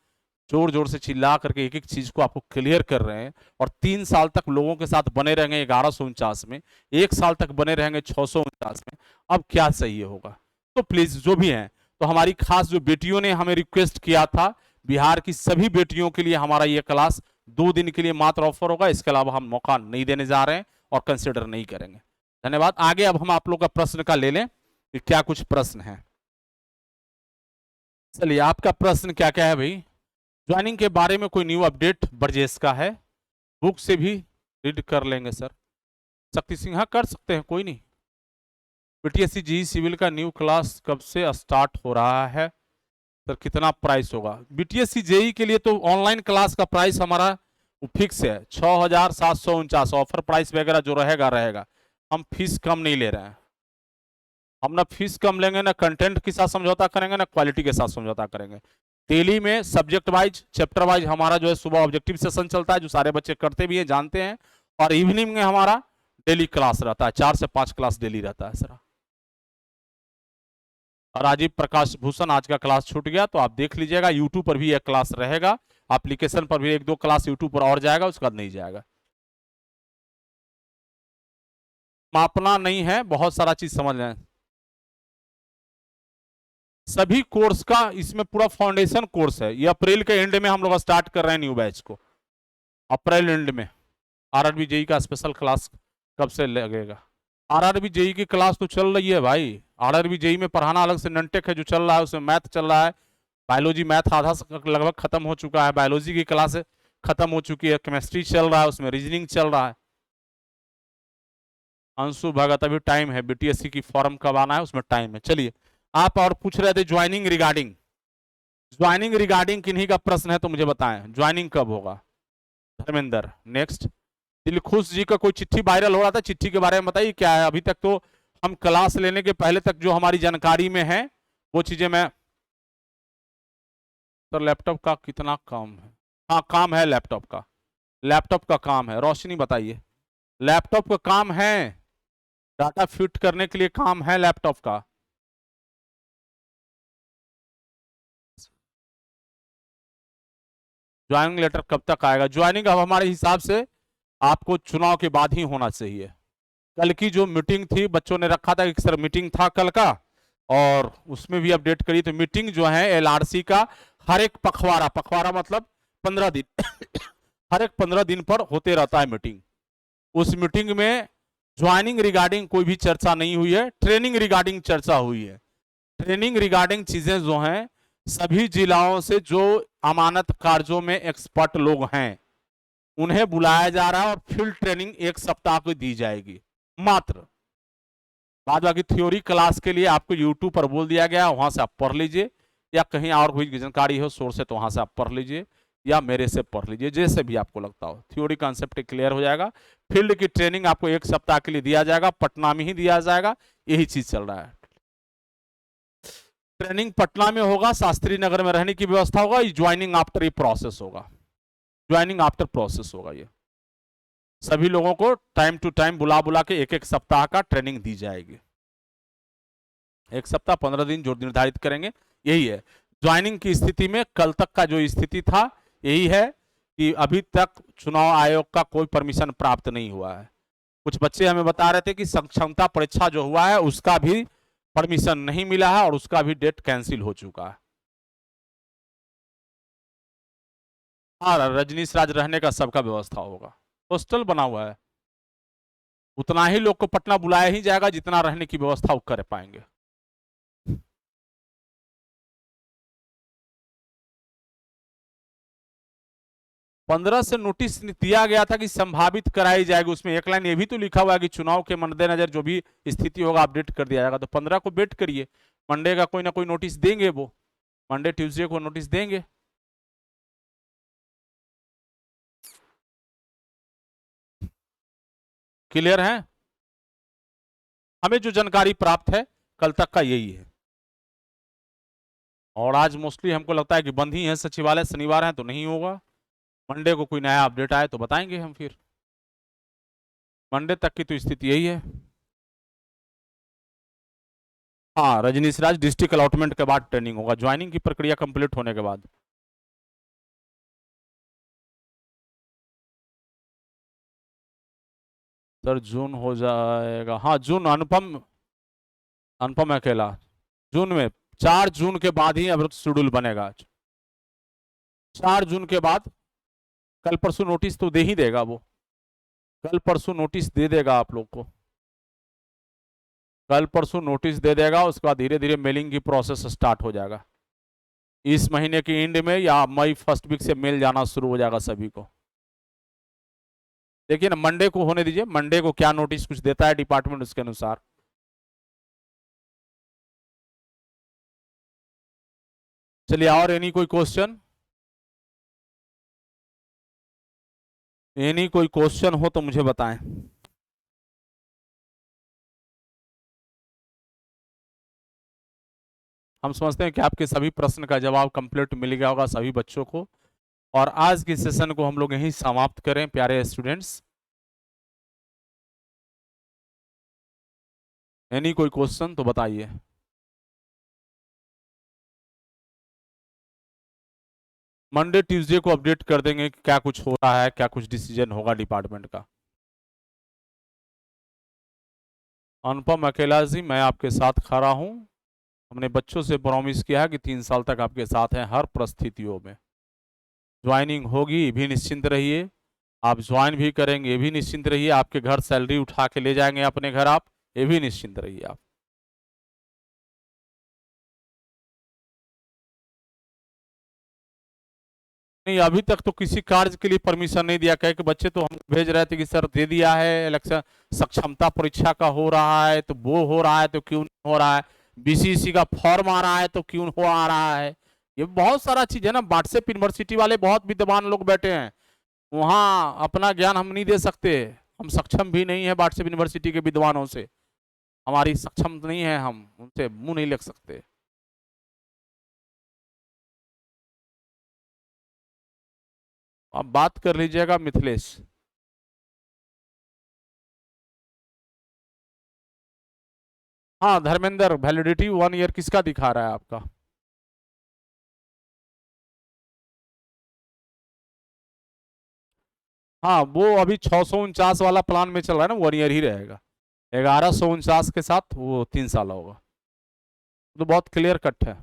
जोर जोर से चिल्ला करके एक एक चीज को आपको क्लियर कर रहे हैं, और 3 साल तक लोगों के साथ बने रहेंगे 1149 में, 1 साल तक बने रहेंगे 649 में। अब क्या चाहिए होगा? तो प्लीज जो भी हैं, तो हमारी खास जो बेटियों ने हमें रिक्वेस्ट किया था, बिहार की सभी बेटियों के लिए हमारा ये क्लास 2 दिन के लिए मात्र ऑफर होगा, इसके अलावा हम मौका नहीं देने जा रहे हैं और कंसिडर नहीं करेंगे। धन्यवाद। आगे अब हम आप लोग का प्रश्न का ले लें कि क्या कुछ प्रश्न है। चलिए, आपका प्रश्न क्या क्या है भाई? ज्वाइनिंग के बारे में कोई न्यू अपडेट ब्रजेश का है? बुक से भी रीड कर लेंगे सर। शक्ति सिंह, हाँ कर सकते हैं, कोई नहीं। बीटीएससी जीई सिविल का न्यू क्लास कब से स्टार्ट हो रहा है सर? कितना प्राइस होगा? बीटीएससी जेई के लिए तो ऑनलाइन क्लास का प्राइस हमारा फिक्स है 6749। ऑफर प्राइस वगैरह जो रहेगा। हम फीस कम नहीं ले रहे हैं। हम ना फीस कम लेंगे, ना कंटेंट के साथ समझौता करेंगे, ना क्वालिटी के साथ समझौता करेंगे। डेली में सब्जेक्ट वाइज, चैप्टर वाइज हमारा जो है सुबह ऑब्जेक्टिव सेशन चलता है, जो सारे बच्चे करते भी हैं, जानते हैं, और इवनिंग में हमारा डेली क्लास रहता है, 4 से 5 क्लास डेली रहता है सर। और राजीव प्रकाश भूषण, आज का क्लास छूट गया तो आप देख लीजिएगा, यूट्यूब पर भी एक क्लास रहेगा, एप्लीकेशन पर भी 1-2 क्लास यूट्यूब पर और जाएगा, उसके बाद नहीं जाएगा। मापना नहीं है, बहुत सारा चीज समझ रहे हैं। सभी कोर्स का इसमें पूरा फाउंडेशन कोर्स है। ये अप्रैल के एंड में हम लोग स्टार्ट कर रहे हैं न्यू बैच को, अप्रैल एंड में। आरआरबी जेई का स्पेशल क्लास कब से लगेगा? आरआरबी जेई की क्लास तो चल रही है भाई। आरआरबी जेई में पढ़ाना अलग से ननटेक है जो चल रहा है, उसमें मैथ चल रहा है, बायोलॉजी मैथ आधा लगभग खत्म हो चुका है, बायोलॉजी की क्लास खत्म हो चुकी है, केमिस्ट्री चल रहा है, उसमें रीजनिंग चल रहा है। अंशु भगत, अभी टाइम है, बीटीएससी की फॉर्म कब आना है उसमें टाइम है। चलिए, आप और पूछ रहे थे ज्वाइनिंग रिगार्डिंग किन्हीं का प्रश्न है तो मुझे बताएं, ज्वाइनिंग कब होगा? धर्मेंद्र, नेक्स्ट। दिलखुश जी का कोई चिट्ठी वायरल हो रहा था, चिट्ठी के बारे में बताइए क्या है? अभी तक तो हम क्लास लेने के पहले तक जो हमारी जानकारी में है वो चीजें मैं सर। लैपटॉप का कितना काम है? हाँ, काम है लैपटॉप का काम है। रोशनी बताइए, लैपटॉप का काम है, डाटा फिट करने के लिए काम है लैपटॉप का। ज्वाइनिंग लेटर कब तक आएगा? ज्वाइनिंग अब हमारे हिसाब से आपको चुनाव के बाद ही होना चाहिए। कल की जो मीटिंग थी, बच्चों ने रखा था कि सर मीटिंग था कल का, और उसमें भी अपडेट करी, तो मीटिंग जो है एलआरसी का हर एक पखवाड़ा मतलब 15 दिन हर एक 15 दिन पर होते रहता है मीटिंग। उस मीटिंग में ज्वाइनिंग रिगार्डिंग कोई भी चर्चा नहीं हुई है, ट्रेनिंग रिगार्डिंग चर्चा हुई है। ट्रेनिंग रिगार्डिंग चीजें जो हैं, सभी जिलाओं से जो अमानत कार्यों में एक्सपर्ट लोग हैं उन्हें बुलाया जा रहा है और फील्ड ट्रेनिंग 1 सप्ताह को दी जाएगी मात्र। बाद बाकी थ्योरी क्लास के लिए आपको यूट्यूब पर बोल दिया गया, वहां से आप पढ़ लीजिए, या कहीं और कोई जानकारी हो सोर्स है तो वहां से आप पढ़ लीजिए, या मेरे से पढ़ लीजिए, जैसे भी आपको लगता हो। थ्योरी कॉन्सेप्ट क्लियर हो जाएगा। फील्ड की ट्रेनिंग आपको 1 सप्ताह के लिए दिया जाएगा, पटना में ही दिया जाएगा, यही चीज चल रहा है। ट्रेनिंग पटना में होगा, शास्त्री नगर में रहने की व्यवस्था होगा, ज्वाइनिंग आफ्टर ये प्रोसेस होगा, ज्वाइनिंग आफ्टर प्रोसेस होगा। ये सभी लोगों को टाइम टू टाइम बुला बुला के 1-1 सप्ताह का ट्रेनिंग दी जाएगी। 1 सप्ताह 15 दिन जो निर्धारित करेंगे, यही है। ज्वाइनिंग की स्थिति में कल तक का जो स्थिति था यही है कि अभी तक चुनाव आयोग का कोई परमिशन प्राप्त नहीं हुआ है। कुछ बच्चे हमें बता रहे थे कि क्षमता परीक्षा जो हुआ है उसका भी परमिशन नहीं मिला है और उसका भी डेट कैंसिल हो चुका है। हाँ, रजनीश राज रहने का सबका व्यवस्था होगा, हॉस्टल बना हुआ है। उतना ही लोग को पटना बुलाया ही जाएगा जितना रहने की व्यवस्था वो कर पाएंगे। पंद्रह से नोटिस दिया गया था कि संभावित कराई जाएगी। उसमें एक लाइन ये भी तो लिखा हुआ है कि चुनाव के मद्देनजर जो भी स्थिति होगा अपडेट कर दिया जाएगा। तो 15 को वेट करिए, मंडे का कोई ना कोई नोटिस देंगे, वो मंडे ट्यूसडे को नोटिस देंगे। क्लियर है? हमें जो जानकारी प्राप्त है कल तक का यही है, और आज मोस्टली हमको लगता है कि बंद ही है सचिवालय, शनिवार है तो नहीं होगा। मंडे को कोई नया अपडेट आए तो बताएंगे हम। फिर मंडे तक की तो स्थिति यही है। हाँ, रजनीश राज डिस्ट्रिक्ट अलॉटमेंट के बाद ट्रेनिंग होगा, ज्वाइनिंग की प्रक्रिया कंप्लीट होने के बाद। सर जून हो जाएगा, हाँ जून। अनुपम अनुपम अकेला जून में, 4 जून के बाद ही अब शेड्यूल बनेगा। 4 जून के बाद कल परसों नोटिस तो दे ही देगा वो, कल परसों नोटिस दे देगा आप लोग को, कल परसों नोटिस दे देगा। उसके बाद धीरे धीरे मेलिंग की प्रोसेस स्टार्ट हो जाएगा। इस महीने के एंड में या मई फर्स्ट वीक से मेल जाना शुरू हो जाएगा सभी को। देखिए ना, मंडे को होने दीजिए, मंडे को क्या नोटिस कुछ देता है डिपार्टमेंट उसके अनुसार। चलिए, और एनी कोई क्वेश्चन? एनी कोई क्वेश्चन हो तो मुझे बताएं। हम समझते हैं कि आपके सभी प्रश्न का जवाब कंप्लीट मिल गया होगा सभी बच्चों को, और आज के सेशन को हम लोग यहीं समाप्त करें प्यारे स्टूडेंट्स। एनी कोई क्वेश्चन तो बताइए। मंडे ट्यूसडे को अपडेट कर देंगे कि क्या कुछ हो रहा है, क्या कुछ डिसीजन होगा डिपार्टमेंट का। अनुपम अकेला जी, मैं आपके साथ खड़ा हूं। हमने बच्चों से प्रॉमिस किया है कि 3 साल तक आपके साथ हैं हर परिस्थितियों में। ज्वाइनिंग होगी, ये भी निश्चिंत रहिए। आप ज्वाइन भी करेंगे, ये भी निश्चिंत रहिए। आपके घर सैलरी उठा के ले जाएंगे अपने घर आप, ये भी निश्चिंत रहिए आप। नहीं, अभी तक तो किसी कार्य के लिए परमिशन नहीं दिया। कह के बच्चे तो हम भेज रहे थे कि सर दे दिया है, इलेक्शन सक्षमता परीक्षा का हो रहा है तो वो हो रहा है तो क्यों नहीं हो रहा है, बीसीसी का फॉर्म आ रहा है तो क्यों हो आ रहा है। ये बहुत सारा चीज है ना। व्हाट्सएप यूनिवर्सिटी वाले बहुत विद्वान लोग बैठे हैं, वहाँ अपना ज्ञान हम नहीं दे सकते। हम सक्षम भी नहीं है व्हाट्सएप यूनिवर्सिटी के विद्वानों से, हमारी सक्षम नहीं है, हम उनसे मुंह नहीं लग सकते। आप बात कर लीजिएगा मिथिलेश। हाँ धर्मेंद्र, वैलिडिटी 1 ईयर किसका दिखा रहा है आपका? हाँ, वो अभी 649 वाला प्लान में चल रहा है ना, 1 ईयर ही रहेगा। 1149 के साथ वो 3 साल होगा। तो बहुत क्लियर कट है।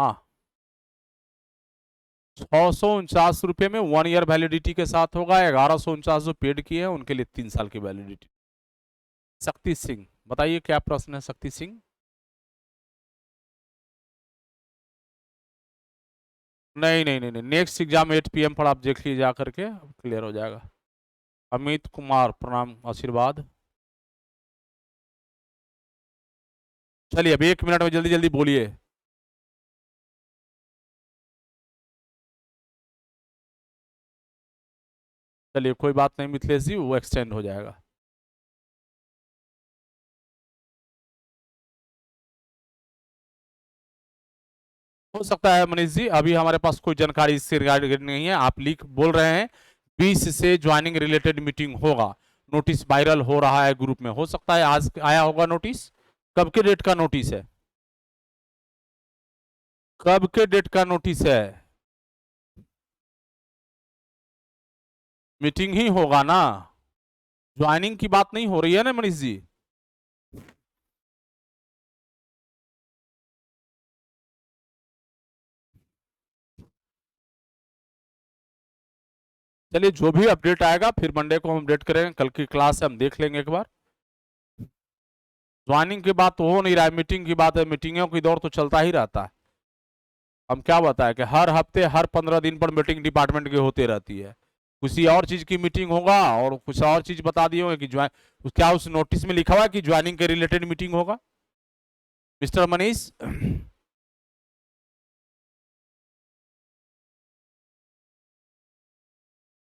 हाँ, 649 रुपये में 1 ईयर वैलिडिटी के साथ होगा। 1149 जो पेड किए हैं उनके लिए 3 साल की वैलिडिटी। शक्ति सिंह, बताइए क्या प्रश्न है शक्ति सिंह? नहीं नहीं नहीं नहीं, नेक्स्ट एग्जाम 8 PM पर आप देख लीजिए जा करके, क्लियर हो जाएगा। अमित कुमार, प्रणाम आशीर्वाद। चलिए अब 1 मिनट में जल्दी जल्दी बोलिए। चलिए कोई बात नहीं मिथिलेश जी, वो एक्सटेंड हो जाएगा। हो सकता है मनीष जी, अभी हमारे पास कोई जानकारी इससे रिगार्डिंग नहीं है। आप लिख बोल रहे हैं 20 से ज्वाइनिंग रिलेटेड मीटिंग होगा, नोटिस वायरल हो रहा है ग्रुप में। हो सकता है आज आया होगा नोटिस। कब के डेट का नोटिस है? कब के डेट का नोटिस है? मीटिंग ही होगा ना, ज्वाइनिंग की बात नहीं हो रही है ना मनीष जी। चलिए जो भी अपडेट आएगा फिर मंडे को हम अपडेट करेंगे। कल की क्लास है, हम देख लेंगे एक बार। ज्वाइनिंग की बात तो हो नहीं रहा है, मीटिंग की बात है। मीटिंगों की दौर तो चलता ही रहता है। हम क्या बताएं कि हर हफ्ते हर 15 दिन पर मीटिंग डिपार्टमेंट की होती रहती है। किसी और चीज की मीटिंग होगा और कुछ और चीज बता दिए होंगे कि ज्वाइन, क्या उस नोटिस में लिखा हुआ है कि ज्वाइनिंग के रिलेटेड मीटिंग होगा? Mister Manish,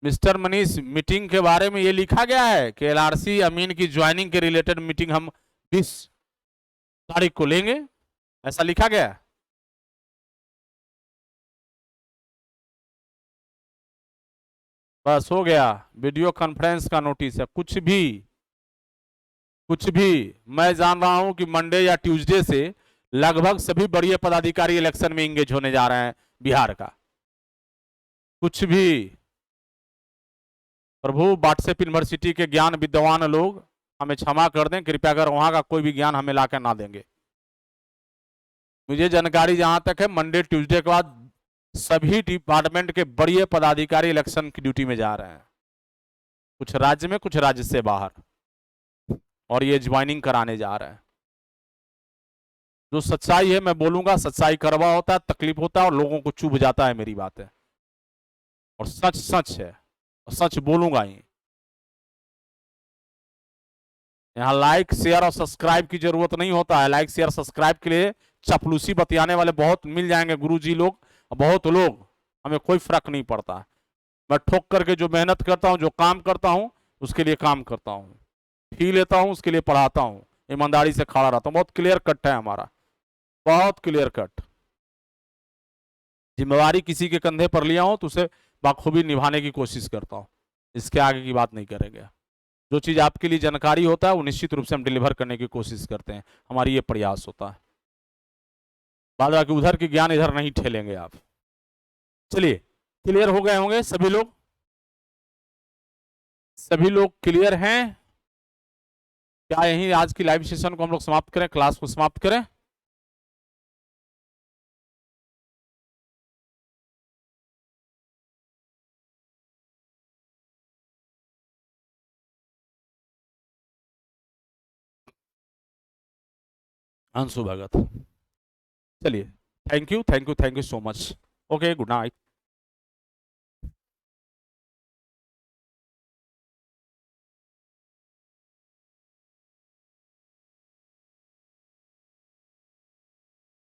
mister Manish, meeting के बारे में ये लिखा गया है कि LRC अमीन की ज्वाइनिंग के रिलेटेड मीटिंग हम 20 तारीख को लेंगे, ऐसा लिखा गया है? बस हो गया, वीडियो कॉन्फ्रेंस का नोटिस है। कुछ भी मैं जान रहा हूं कि मंडे या ट्यूसडे से लगभग सभी बड़े पदाधिकारी इलेक्शन में इंगेज होने जा रहे हैं बिहार का। कुछ भी। प्रभु व्हाट्सएप यूनिवर्सिटी के ज्ञान विद्वान लोग हमें क्षमा कर दें, कृपया कर वहां का कोई भी ज्ञान हमें लाकर ना देंगे। मुझे जानकारी जहां तक है मंडे ट्यूसडे के बाद सभी डिपार्टमेंट के बड़े पदाधिकारी इलेक्शन की ड्यूटी में जा रहे हैं, कुछ राज्य में कुछ राज्य से बाहर, और ये ज्वाइनिंग कराने जा रहे हैं। जो सच्चाई है मैं बोलूंगा, सच्चाई कड़वा होता है, तकलीफ होता है और लोगों को चुभ जाता है मेरी बातें, और सच सच है और सच बोलूंगा ही। यहाँ लाइक शेयर और सब्सक्राइब की जरूरत नहीं होता है। लाइक शेयर सब्सक्राइब के लिए चपलूसी बतियाने वाले बहुत मिल जाएंगे, गुरुजी लोग, बहुत लोग, हमें कोई फर्क नहीं पड़ता। मैं ठोक करके जो मेहनत करता हूँ, जो काम करता हूँ, उसके लिए काम करता हूँ, फी लेता हूँ उसके लिए पढ़ाता हूँ, ईमानदारी से खड़ा रहता हूँ। बहुत क्लियर कट है हमारा, बहुत क्लियर कट। जिम्मेवारी किसी के कंधे पर लिया हूं तो उसे बाखूबी निभाने की कोशिश करता हूं। इसके आगे की बात नहीं करेंगे। जो चीज आपके लिए जानकारी होता है वो निश्चित रूप से हम डिलीवर करने की कोशिश करते हैं, हमारी ये प्रयास होता है। बाद बाकी उधर के ज्ञान इधर नहीं ठेलेंगे आप। चलिए क्लियर हो गए होंगे सभी लोग? सभी लोग क्लियर हैं? क्या यही आज की लाइव सेशन को हम लोग समाप्त करें, क्लास को समाप्त करें? अंशु भगत, चलिए thank you thank you thank you so much. Okay, good night.